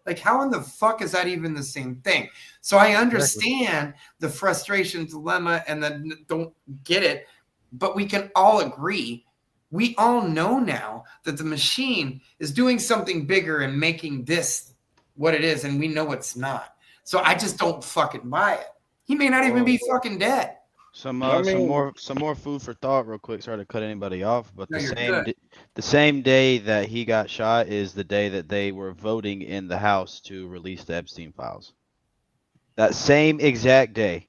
Like, how in the fuck is that even the same thing? So I understand the frustration, dilemma, and the don't get it, but we can all agree. We all know now that the machine is doing something bigger and making this what it is, and we know it's not. So I just don't fucking buy it. He may not even be fucking dead. Some more food for thought, real quick. Sorry to cut anybody off, but the same day that he got shot is the day that they were voting in the House to release the Epstein files. That same exact day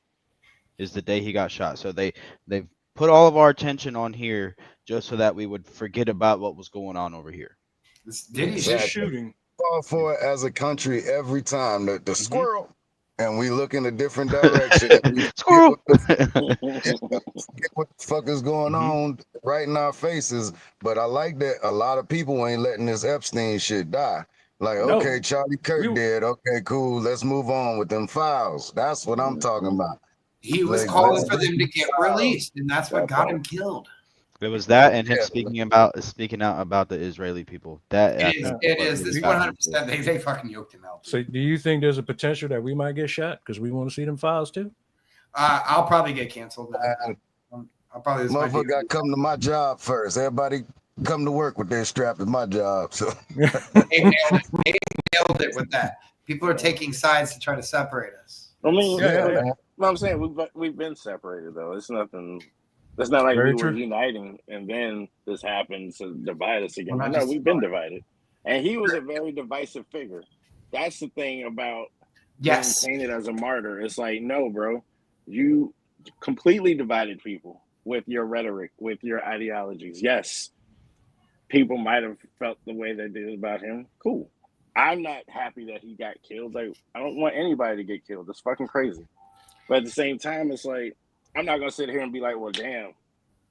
is the day he got shot. So they've put all of our attention on here just so that we would forget about what was going on over here. This shooting. Fall for it as a country every time. The squirrel. And we look in a different direction. Squirrel. What the fuck is going on right in our faces? But I like that a lot of people ain't letting this Epstein shit die. Like, okay, Charlie Kirk dead. Okay, cool. Let's move on with them files. That's what I'm talking about. He was calling for them to get released, and that's what got him killed. It was that, and him speaking out about the Israeli people. That it is. It's 100%. They fucking yoked him out. So, do you think there's a potential that we might get shot because we want to see them files too? I'll probably get canceled. I'll probably. Motherfucker got to come to my job first. Everybody come to work with their strap at my job. So they nailed it with that. People are taking sides to try to separate us. I mean, no, I'm saying we've been separated though. It's nothing. It's not like we were uniting and then this happened to divide us again. No, we've been divided. And he was a very divisive figure. That's the thing about being painted as a martyr. It's like, no, bro, you completely divided people with your rhetoric, with your ideologies. Yes, people might have felt the way they did about him. Cool. I'm not happy that he got killed. Like, I don't want anybody to get killed. It's fucking crazy. But at the same time, it's like, I'm not going to sit here and be like, well, damn,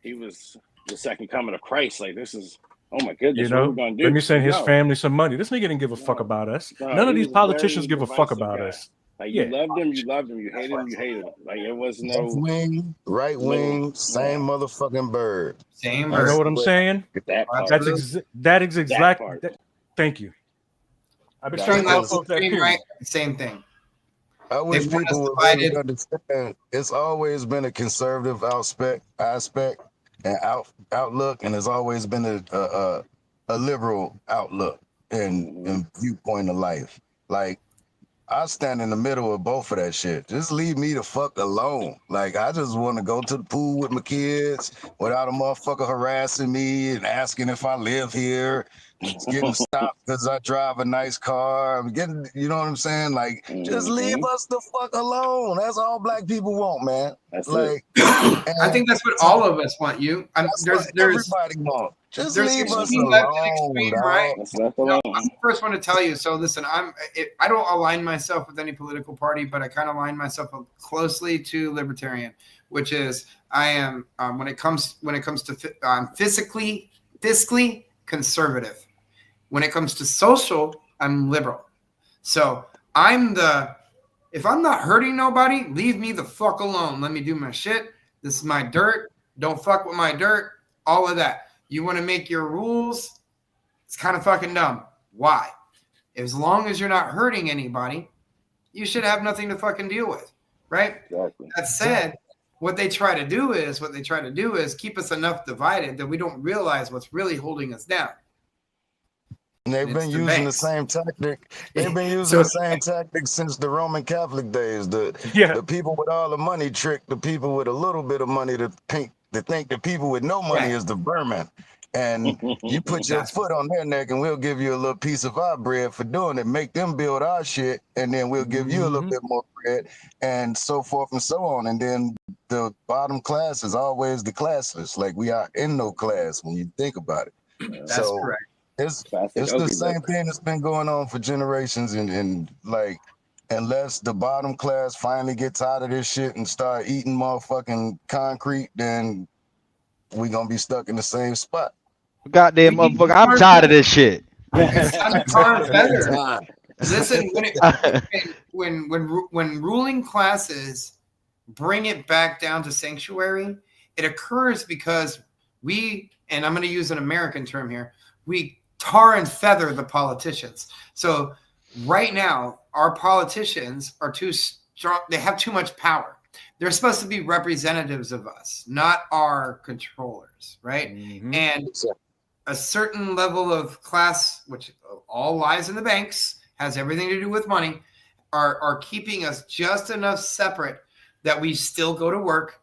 he was the second coming of Christ. Like, this is, oh my goodness, what are we going to do? Let me send his family some money. This nigga didn't give a fuck about us. None of these politicians give a fuck about us. Like, you loved him, you loved him. You hated him, you hated him. Like, it was no... Left wing, right wing, same motherfucking bird. Same bird. You know what I'm saying? That is exactly... Thank you. I've been trying to help that same thing. I wish people would really understand it's always been a conservative aspect and outlook, and it's always been a liberal outlook and viewpoint of life. Like, I stand in the middle of both of that shit. Just leave me the fuck alone. Like, I just want to go to the pool with my kids without a motherfucker harassing me and asking if I live here. It's getting stopped because I drive a nice car. I'm getting, you know what I'm saying? Like, just leave us the fuck alone. That's all black people want, man. That's like, I think that's what all of us want. There's everybody want. Just there's leave us extreme left and alone, extreme dog. right. That's left No, alone. I'm the first one to tell you. So listen, I don't align myself with any political party, but I kind of align myself closely to libertarian, which is I am when it comes to I'm fiscally conservative. When it comes to social, I'm liberal. So if I'm not hurting nobody, leave me the fuck alone. Let me do my shit. This is my dirt. Don't fuck with my dirt. All of that. You want to make your rules? It's kind of fucking dumb. Why? As long as you're not hurting anybody, you should have nothing to fucking deal with, right? Exactly. That said, what they try to do is keep us enough divided that we don't realize what's really holding us down. And they've been using the same tactic. They've been using the same tactic since the Roman Catholic days. The people with all the money trick the people with a little bit of money to think the people with no money is the vermin. And you put your foot on their neck and we'll give you a little piece of our bread for doing it. Make them build our shit and then we'll give you a little bit more bread and so forth and so on. And then the bottom class is always the classless. Like we are in no class when you think about it. That's correct. It's the same thing that's been going on for generations, and like, unless the bottom class finally get tired of this shit and start eating motherfucking concrete, then we gonna be stuck in the same spot. Goddamn motherfucker, I'm tired of this shit. Listen, when ruling classes bring it back down to sanctuary, it occurs because and I'm going to use an American term here, we tar and feather the politicians. So right now, our politicians are too strong. They have too much power. They're supposed to be representatives of us, not our controllers, right? And a certain level of class, which all lies in the banks, has everything to do with money, are keeping us just enough separate that we still go to work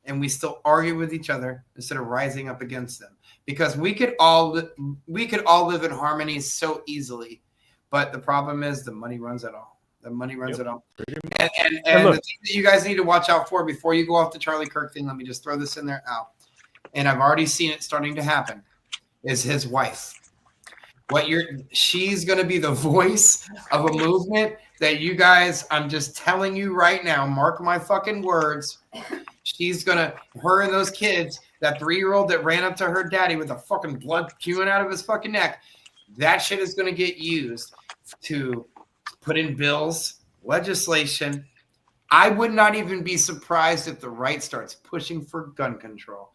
and we still argue with each other instead of rising up against them. Because we could all live in harmony so easily, but the problem is the money runs it all. The money runs it all. And the thing that you guys need to watch out for before you go off the Charlie Kirk thing, let me just throw this in there out. And I've already seen it starting to happen, is his wife. She's going to be the voice of a movement that you guys, I'm just telling you right now, mark my fucking words. She's going to, her and those kids, that 3-year-old that ran up to her daddy with the fucking blood queuing out of his fucking neck, that shit is going to get used to put in bills, legislation. I would not even be surprised if the right starts pushing for gun control.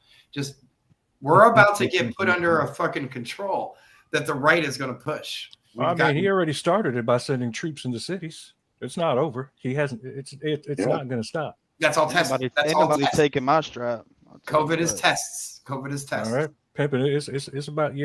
We're about to get put under a fucking control that the right is going to push. He already started it by sending troops into cities. It's not over. He hasn't. It's not going to stop. That's all tested. Ain't nobody taking my strap. COVID is tests. COVID is tests. All right, Pimpin', it's about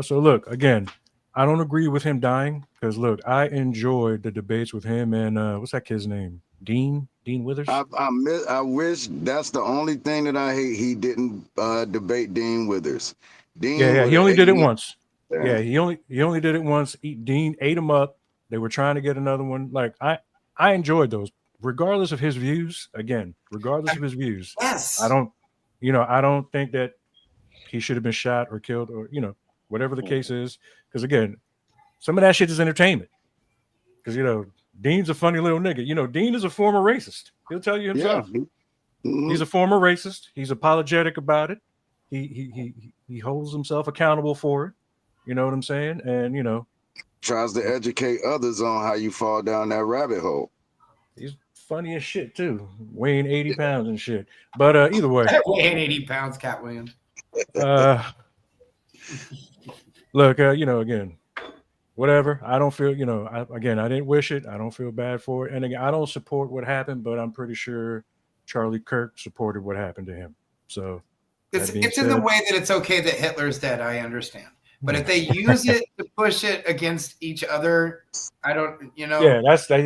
So look, again, I don't agree with him dying because look, I enjoyed the debates with him and what's that kid's name? Dean Withers. I wish that's the only thing that I hate. He didn't debate Dean Withers. He only did it once. Yeah, he only did it once. Dean ate him up. They were trying to get another one. Like I enjoyed those, regardless of his views. Again, regardless of his views. Yes. I don't think that he should have been shot or killed or whatever the case is. Because again, some of that shit is entertainment. Because Dean's a funny little nigga. Dean is a former racist. He'll tell you himself. Yeah. He's a former racist. He's apologetic about it. He holds himself accountable for it. You know what I'm saying? And tries to educate others on how you fall down that rabbit hole. He's funny as shit too, weighing 80 pounds and shit. But either way, weighing 80 pounds, Cat Williams. Look, again, whatever. I don't feel, I didn't wish it. I don't feel bad for it. And again, I don't support what happened, but I'm pretty sure Charlie Kirk supported what happened to him. So it's in the way that it's okay that Hitler's dead. I understand. But if they use it to push it against each other, I don't, Yeah, let's not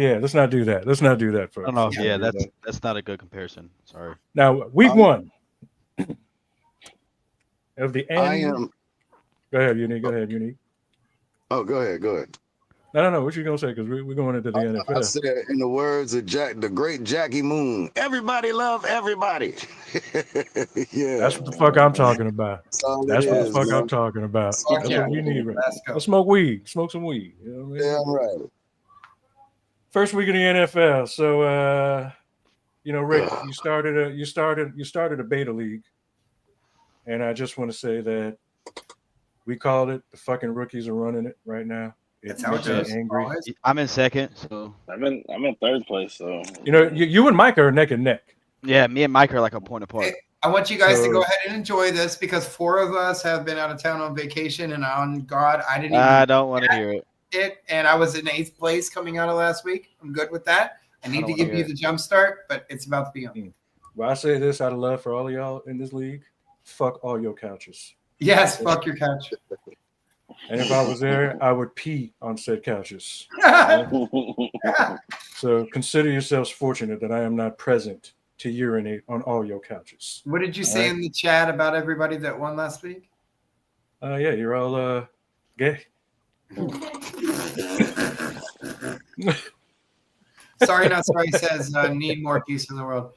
do that. Let's not do that, folks. No, yeah, that's not a good comparison. Sorry. Now, week one of the end. I am. Go ahead, Unique. Oh, go ahead. No. What you gonna say? Because we're going into the NFL. I said, in the words of the great Jackie Moon, everybody love everybody. Yeah, that's what the fuck I'm talking about. That's what the fuck man. I'm talking about. That's what we need. Right? Let's smoke weed. Smoke some weed. You know what I mean? Damn right. First week of the NFL. So, Rick, you started a beta league, and I just want to say that we called it. The fucking rookies are running it right now. That's how it is. Angry. I'm in second, so I'm in third place. So you and Mike are neck and neck. Yeah, me and Mike are like a point apart. Hey, I want you guys to go ahead and enjoy this because 4 of us have been out of town on vacation, and on God, I don't want to hear it. And I was in 8th place coming out of last week. I'm good with that. I need to give you the jump start, but it's about to be on. Well, I say this out of love for all of y'all in this league. Fuck all your couches. Yes, fuck your couch. And if I was there, I would pee on said couches. So consider yourselves fortunate that I am not present to urinate on all your couches. What did you say in the chat about everybody that won last week? Yeah, you're all gay. Sorry, not sorry says need more peace in the world.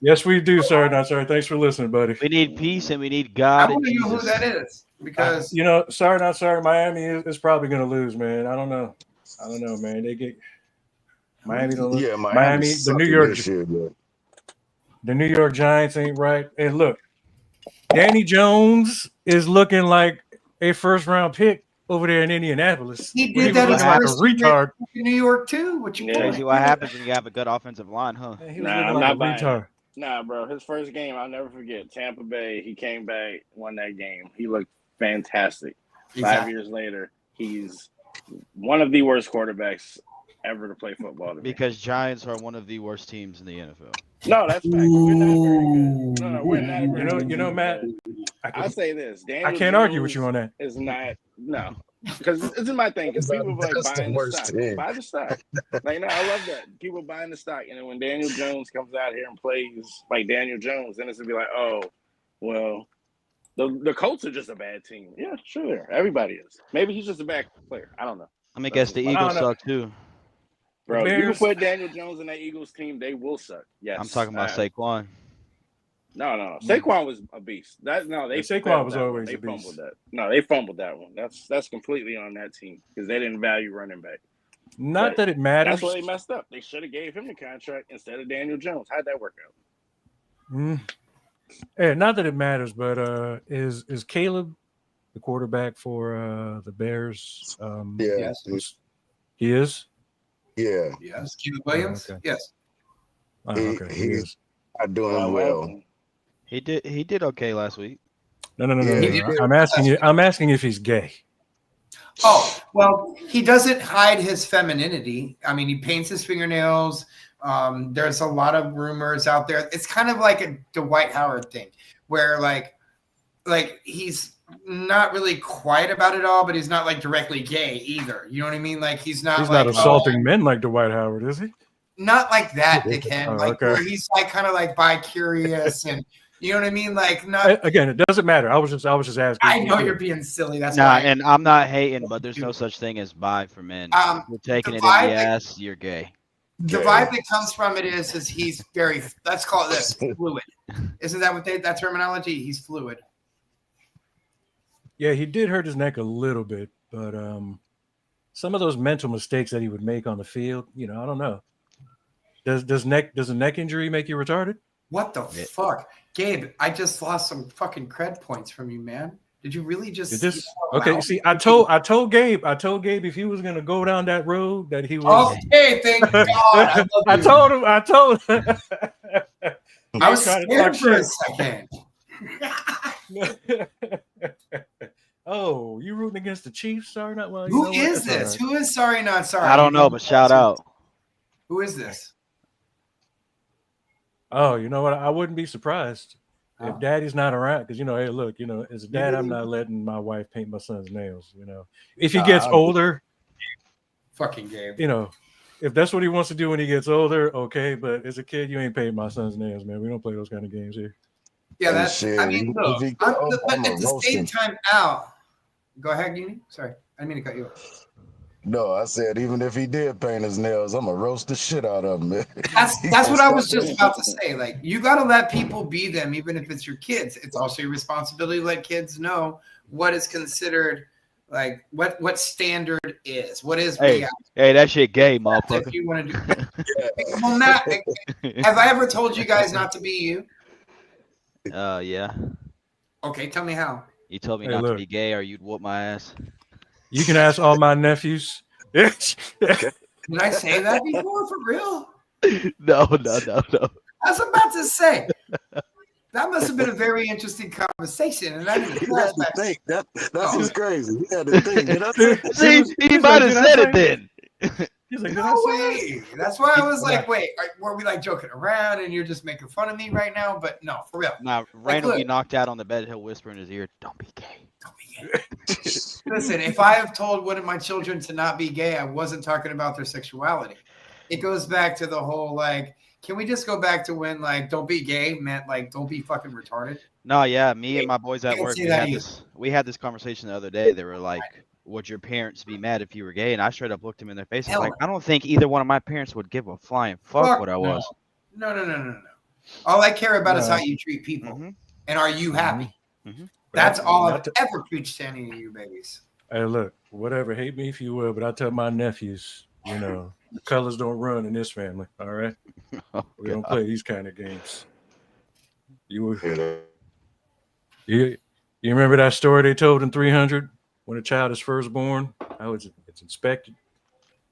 Yes, we do. Sorry, not sorry. Thanks for listening, buddy. We need peace and we need God. I want to know who that is because sorry, not sorry. Miami is probably going to lose, man. I don't know, man. They get Miami don't lose. Yeah, Miami, the New York Giants ain't right. And look, Danny Jones is looking like a first-round pick over there in Indianapolis. He did that as a retard in New York too. What happens when you have a good offensive line, huh? I'm not buying it. Nah, bro. His first game, I'll never forget. Tampa Bay. He came back, won that game. He looked fantastic. Exactly. 5 years later, he's one of the worst quarterbacks ever to play football. Because Giants are one of the worst teams in the NFL. No, that's fact. We're not very good. No, we're not very good. You know, Matt. I'll say this. I can't argue with you on that. Is not because this is my thing. Because people like buying the stock. Buy the stock. Like, no, I love that. People buying the stock, and then when Daniel Jones comes out here and plays like Daniel Jones, then it's gonna be like, oh, well, the Colts are just a bad team. Yeah, sure, everybody is. Maybe he's just a bad player. I don't know. I mean, I guess the Eagles suck too. Bro, you can put Daniel Jones in that Eagles team, they will suck. Yes. I'm talking about Saquon. No. Saquon was a beast. Saquon was always a beast. Fumbled that. No, they fumbled that one. That's completely on that team because they didn't value running back. Not that it matters. That's where they messed up. They should have gave him the contract instead of Daniel Jones. How'd that work out? Yeah, not that it matters, but is Caleb the quarterback for the Bears? Yes. He is? Yeah. Yes. Caleb Williams? Okay. Yes. He's not doing well. He did okay last week. No. I'm asking if he's gay. Oh, well, he doesn't hide his femininity. I mean, he paints his fingernails. There's a lot of rumors out there. It's kind of like a Dwight Howard thing where like he's not really quiet about it all, but he's not like directly gay either. You know what I mean? Like he's not assaulting men like Dwight Howard, is he? Not like that, dickhead. Where he's like kind of like bi-curious and you know what I mean? Like not again, it doesn't matter. I was just asking. I know you're being silly. That's and I'm not hating, but there's no such thing as bi for men. You're taking it in the ass, you're gay. The vibe that comes from it is he's very, let's call it this, fluid. Isn't that that terminology? He's fluid. Yeah, he did hurt his neck a little bit, but some of those mental mistakes that he would make on the field, I don't know. Does a neck injury make you retarded? What the fuck? Gabe, I just lost some fucking cred points from you, man. Did you really just okay, see, I told Gabe if he was gonna go down that road that he was okay, thank God. I told him I was scared for a second. Oh, you rooting against the Chiefs? Sorry, not well. Who is this? Who is sorry, not sorry? I don't know, but shout out. Who is this? Oh, you know what? I wouldn't be surprised if Daddy's not around because hey, look, as a dad, I'm not letting my wife paint my son's nails. If he gets older, fucking Gabe. If that's what he wants to do when he gets older, okay. But as a kid, you ain't painting my son's nails, man. We don't play those kind of games here. Yeah, that's. I mean, look, but at the same time, Al. Go ahead, Gini. Sorry. I didn't mean to cut you off. No, I said even if he did paint his nails, I'm gonna roast the shit out of him. Man. That's what I was just about to say. Like, you got to let people be them, even if it's your kids. It's also your responsibility to let kids know what is considered, like, what standard is. What is reality? Hey, that shit gay, motherfucker. If you want to do, well, Matt, have I ever told you guys not to be you? Yeah. Okay, tell me how. You told me not to be gay, or you'd whoop my ass. You can ask all my nephews. Did I say that before, for real? No. I was about to say. That must have been a very interesting conversation, and I didn't think that's just crazy. You had to think. Did I say? See, he might have said it then. He's like, no way. That's why I was like, wait, were we like joking around and you're just making fun of me right now? But no, for real. Nah, Rain will be knocked out on the bed. He'll whisper in his ear, "Don't be gay. Don't be gay." Listen, if I have told one of my children to not be gay, I wasn't talking about their sexuality. It goes back to the whole, like, can we just go back to when, like, don't be gay meant, like, don't be fucking retarded? No, yeah, me and my boys at work, we had this conversation the other day. They were like, would your parents be mad if you were gay? And I straight up looked them in their face. I was like, I don't think either one of my parents would give a flying fuck what I was. No. All I care about is how you treat people. Mm-hmm. And are you happy? Mm-hmm. That's all I've ever preached to any of you babies. Hey, look, whatever, hate me if you will, but I tell my nephews, the colors don't run in this family, all right? We don't play these kind of games. You remember that story they told in 300 when a child is first born? How it's inspected.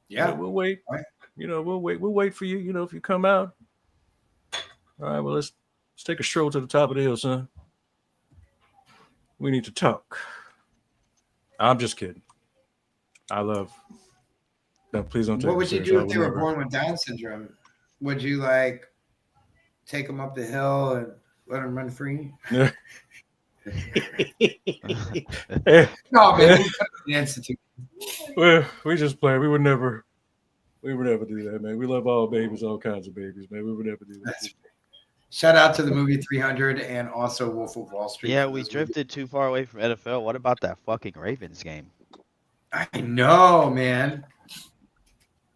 Yeah, we'll wait. Right. We'll wait for you. If you come out. All right. Well, let's take a stroll to the top of the hill, son. We need to talk. I'm just kidding. I love. No, please don't. What would you do if they were born with Down syndrome? Would you like take them up the hill and let them run free? Yeah. No, man. The institute. Well, we just play. We would never do that, man. We love all babies, all kinds of babies, man. We would never do that. Shout out to the movie 300 and also Wolf of Wall Street. Yeah, we drifted too far away from NFL. What about that fucking Ravens game? I know, man.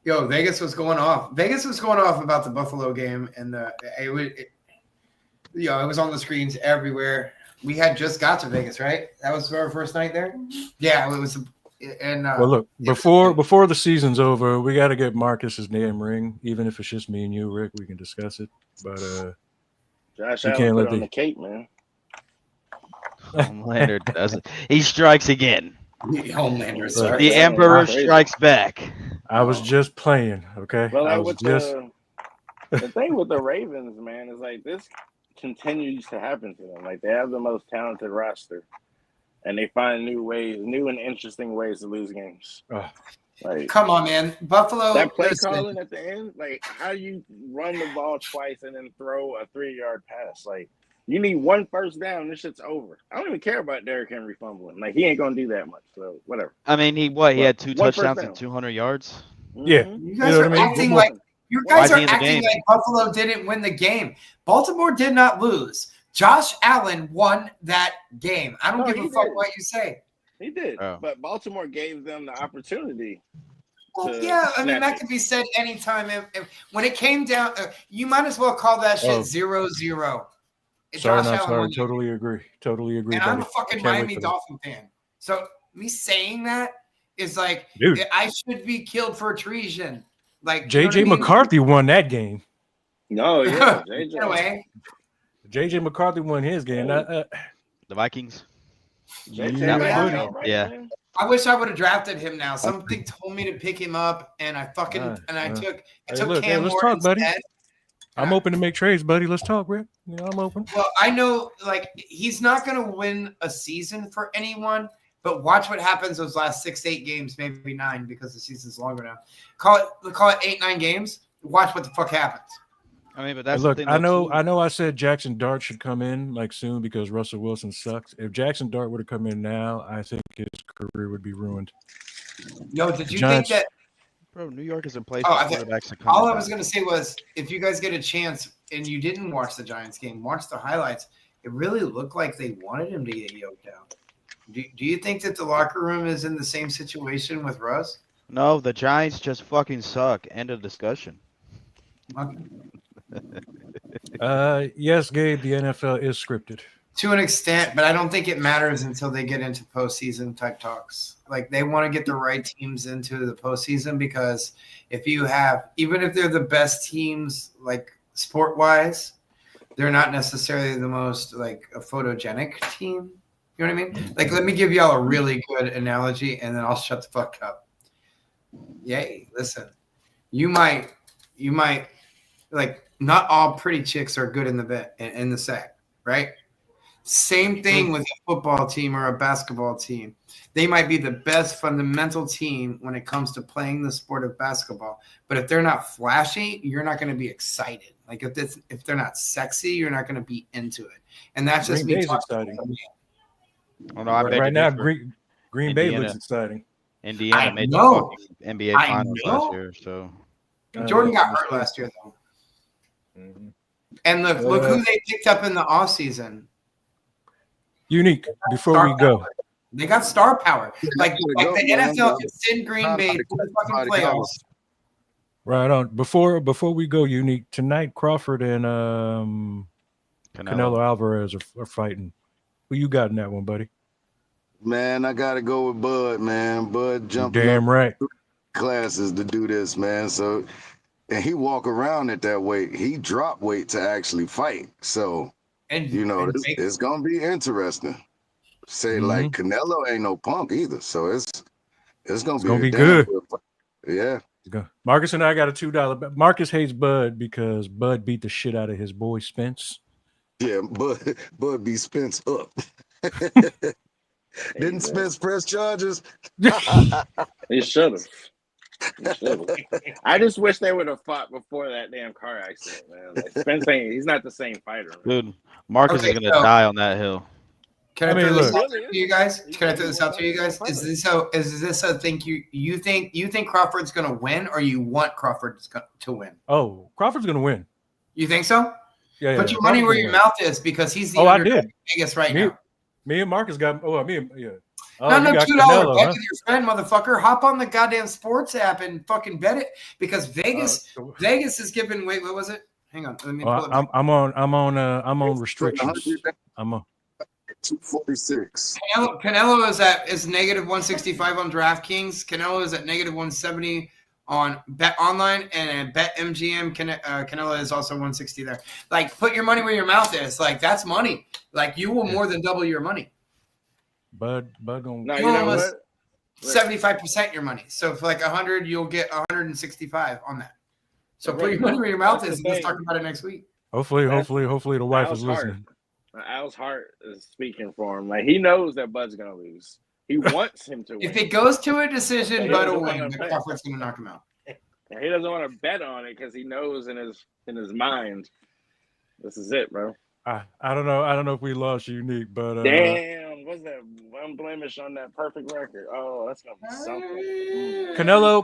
Yo, Vegas was going off. Vegas was going off about the Buffalo game, and it was on the screens everywhere. We had just got to Vegas, right? That was our first night there. Yeah, it was. And well, look, before the season's over, we got to get Marcus's name ring. Even if it's just me and you, Rick, we can discuss it. But Josh Allen put on the cape, man. Homelander does it. He strikes again. Homelander, sorry. The Emperor strikes back. I was just playing, okay? Well, the thing with the Ravens, man, is like this continues to happen to them. Like, they have the most talented roster, and they find new and interesting ways to lose games. Like, come on, man, Buffalo. That play calling at the end, like, how do you run the ball twice and then throw a 3-yard pass? Like, you need one first down, this shit's over. I don't even care about Derrick Henry fumbling. Like, he ain't gonna do that much. So whatever. I mean, he had 2 touchdowns and 200 yards. Yeah, you guys are acting like Buffalo didn't win the game. Baltimore did not lose. Josh Allen won that game. I don't give a fuck what you say. He did, but Baltimore gave them the opportunity. Well, yeah, I mean, that could be said anytime. When it came down, you might as well call that shit 0-0. Sorry. Totally agree. And I'm a fucking Miami Dolphin fan. So me saying that is like, dude, I should be killed for treason. Like, JJ McCarthy won that game. No, yeah. Anyway. JJ McCarthy won his game. The Vikings. Yeah. I wish I would have drafted him now. Something told me to pick him up, and I took Cam let's Moore talk, buddy. instead. I'm open to make trades, buddy. Let's talk, Rick. I'm open. Well, I know, like, he's not going to win a season for anyone, but watch what happens those last 6-8 games, maybe 9, because the season's longer now. Call it 8-9 games. Watch what the fuck happens. I mean, but that's look. I know. I said Jackson Dart should come in like soon because Russell Wilson sucks. If Jackson Dart were to come in now, I think his career would be ruined. No, did you think that? Bro, New York is a place. All I was going to say was, if you guys get a chance and you didn't watch the Giants game, watch the highlights. It really looked like they wanted him to get yoked out. Do you think that the locker room is in the same situation with Russ? No, the Giants just fucking suck. End of discussion. Yes, Gabe, the NFL is scripted. To an extent, but I don't think it matters until they get into postseason type talks. Like they want to get the right teams into the postseason because if you have, even if they're the best teams, like sport wise, they're not necessarily the most like a photogenic team. You know what I mean? Like, let me give y'all a really good analogy, and then I'll shut the fuck up. Yay! Listen, you might like not all pretty chicks are good in the sack, right? Same thing with a football team or a basketball team. They might be the best fundamental team when it comes to playing the sport of basketball. But if they're not flashy, you're not going to be excited. Like if they're not sexy, you're not going to be into it. And that's just Green me Bay's exciting. Oh, no, right now, Green Bay looks exciting. Indiana made the fucking NBA Finals last year, so Jordan got hurt last year though. Mm-hmm. And look who they picked up in the offseason. Unique. Before we go, they got star power. Like the NFL can send Green Bay to the fucking playoffs. Right on. Before we go, Unique, tonight Crawford and Canelo Alvarez are fighting. Who you got in that one, buddy? Man, I gotta go with Bud, man. Bud jumped damn right classes to do this, man. So, and he walk around at that weight. He dropped weight to actually fight. So, it's gonna be interesting. Like Canelo ain't no punk either. So it's gonna be good. Yeah. Marcus and I got a $2 bet. Marcus hates Bud because Bud beat the shit out of his boy Spence. Yeah, Bud beat Spence up. Didn't Spence press charges? He should have. I just wish they would have fought before that damn car accident, man. Like Spence he's not the same fighter. Man. Dude, Marcus is gonna die on that hill. Can I throw this out to you guys? Can I throw this out to you guys? Is this a thing you think Crawford's gonna win, or you want Crawford to win? Oh, Crawford's gonna win. You think so? Yeah. Put your money where your mouth is because he's the underdog in Vegas right now. Me and Marcus got. Oh, me. Yeah. Oh, no, $2 bet with your friend, motherfucker. Hop on the goddamn sports app and fucking bet it because Vegas is giving. Wait, what was it? Hang on, let me pull it. I'm on restrictions. I'm on 246. Canelo is negative 165 on DraftKings. Canelo is at negative 170 on Bet Online, and at Bet MGM. Canelo is also 160 there. Like, put your money where your mouth is. Like, that's money. Like, you will more than double your money. Bud gonna. No, you know what? 75% your money. So for like 100, you'll get 165 on that. So put your money where your mouth is. Let's talk about it next week. Hopefully the wife is listening. Al's heart is speaking for him. Like, he knows that Bud's gonna lose. He wants him to win. If it goes to a decision, Bud will win. But Crawford's gonna knock him out. He doesn't want to bet on it because he knows in his mind, this is it, bro. I don't know. I don't know if we lost Unique, but damn, what's that one blemish on that perfect record? Oh, that's gonna be something.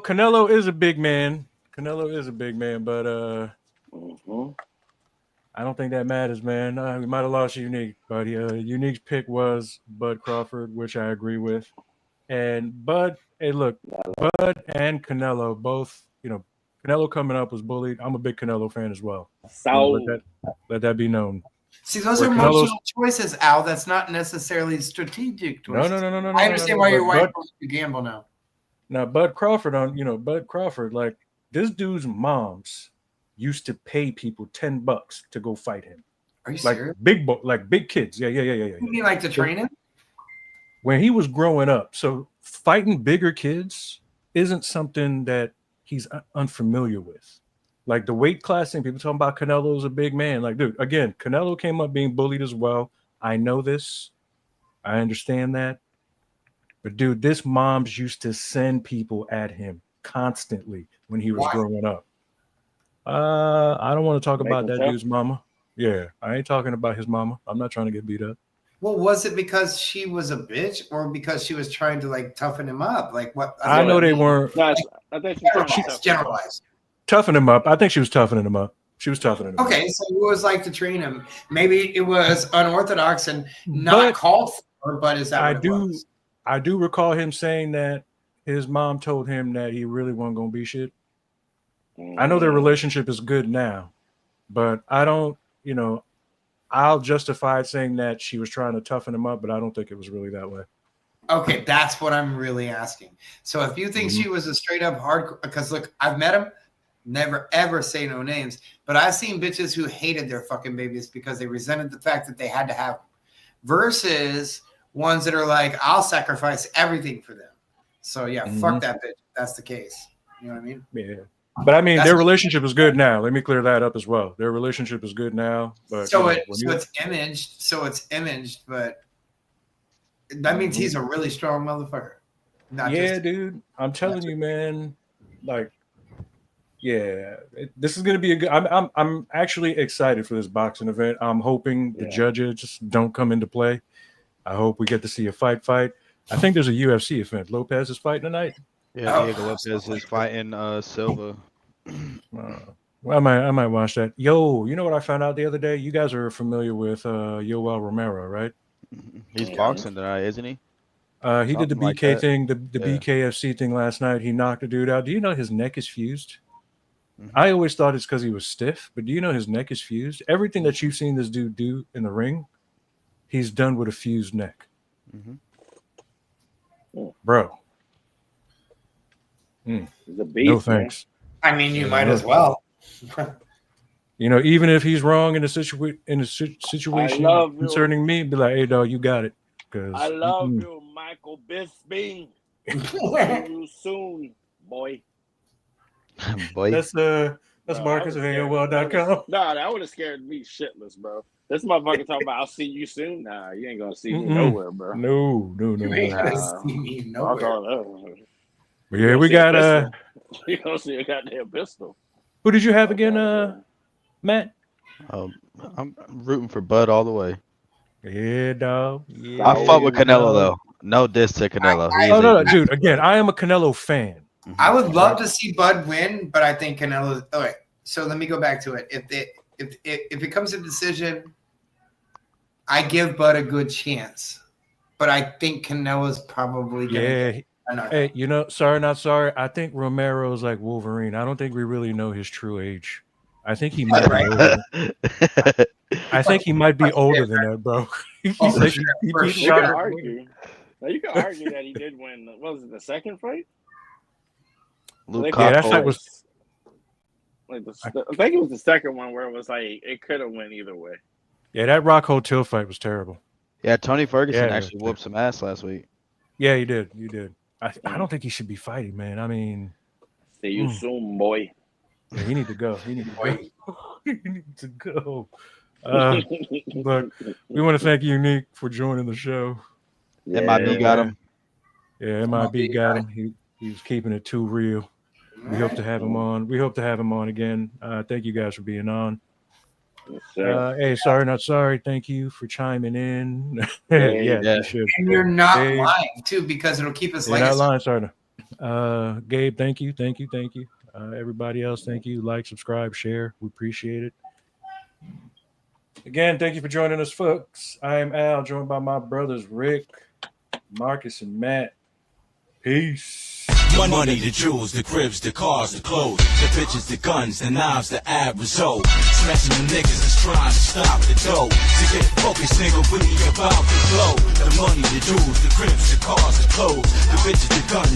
Canelo is a big man. But I don't think that matters, man. We might have lost Unique, but Unique's pick was Bud Crawford, which I agree with. And Bud, hey, look, Bud and Canelo both, Canelo coming up was bullied. I'm a big Canelo fan as well. So let that be known. See, those are emotional choices, Al. That's not necessarily strategic choices. No. I understand why your wife wants to gamble now. Now, Bud Crawford, like, this dude's moms used to pay people $10 to go fight him. Are you serious? Big kids. Yeah. You mean like to train him? When he was growing up. So fighting bigger kids isn't something that he's unfamiliar with. Like the weight class thing, people talking about Canelo's a big man. Like, dude, again, Canelo came up being bullied as well. I know this. I understand that. But dude, this moms used to send people at him constantly when he was growing up. I don't want to talk about that dude's mama. Yeah, I ain't talking about his mama. I'm not trying to get beat up. Well, was it because she was a bitch or because she was trying to like toughen him up? Like what? I know they weren't. No, I think she's generalized. Toughen him up. I think she was toughening him up. She was toughening him up. Okay, so it was like to train him. Maybe it was unorthodox and not called But is that what it was? I do recall him saying that his mom told him that he really wasn't going to be shit. I know their relationship is good now, but I don't, I'll justify saying that she was trying to toughen him up, but I don't think it was really that way. Okay, that's what I'm really asking. So if you think she was a straight up hardcore, because look, I've met him, never ever say no names, but I've seen bitches who hated their fucking babies because they resented the fact that they had to have them, versus ones that are like, I'll sacrifice everything for them. So yeah, fuck that bitch. That's the case. You know what I mean? Yeah. But I mean, their relationship is good now. Let me clear that up as well. Their relationship is good now. But it's imaged, but that means he's a really strong motherfucker. Dude. I'm telling you, man. Like, this is gonna be a good. I'm actually excited for this boxing event. I'm hoping the judges just don't come into play. I hope we get to see a fight. I think there's a UFC event. Lopez is fighting tonight. Yeah, Diego Lopez is fighting Silva. Well, I might watch that. Yo, you know what I found out the other day? You guys are familiar with Yoel Romero, right? He's boxing tonight, isn't he? He did the BK thing, the BKFC thing last night. He knocked a dude out. Do you know his neck is fused? I always thought it's because he was stiff, but do you know his neck is fused? Everything that you've seen this dude do in the ring, he's done with a fused neck. Bro. He's a beast, no thanks. I mean, you might as well. Even if he's wrong in a situation concerning me, be like, hey, dog, you got it. I love you, Michael Bisping. See you soon, boy. Boy. That's Marcus at AOL.com. Nah, that would have scared me shitless, bro. This motherfucker talking about I'll see you soon. Nah, you ain't gonna see me nowhere, bro. No. You ain't gonna see me nowhere. But yeah, we got you gonna see a goddamn pistol. Who did you have again, Matt? I'm rooting for Bud all the way. Yeah, dog. Yeah, I fuck with Canelo though. No diss to Canelo. No, dude. Again, I am a Canelo fan. I would love to see Bud win, but I think Canelo's. All right, so let me go back to it. If it comes to decision, I give Bud a good chance, but I think Canelo's probably gonna. Hey, sorry, not sorry. I think Romero's like Wolverine. I don't think we really know his true age. I think he might be older. I think he might be older than that, bro. You can argue that he did win. What was it, the second fight? That fight was. I think it was the second one where it was like it could have went either way. Yeah, that Rock Hotel fight was terrible. Yeah, Tony Ferguson actually whooped some ass last week. Yeah, he did. I don't think he should be fighting, man. I mean, see you soon, boy. Yeah, he need to go. He need to go. But we want to thank Unique for joining the show. Yeah, MIB got him. Yeah, MIB got him. He was keeping it too real. We hope to have him on. We hope to have him on again. Thank you guys for being on. Hey, sorry, not sorry. Thank you for chiming in. You should. And you're not lying too, because it'll keep us. You're not lying, sorry. Gabe, thank you. Everybody else, thank you. Like, subscribe, share. We appreciate it. Again, thank you for joining us, folks. I am Al, joined by my brothers Rick, Marcus, and Matt. Peace. The money, the jewels, the cribs, the cars, the clothes, the bitches, the guns, the knives, the ad result. Smashing the niggas that's trying to stop the dough. To get focused, nigga, we about to blow. The money, the jewels, the cribs, the cars, the clothes, the bitches, the guns.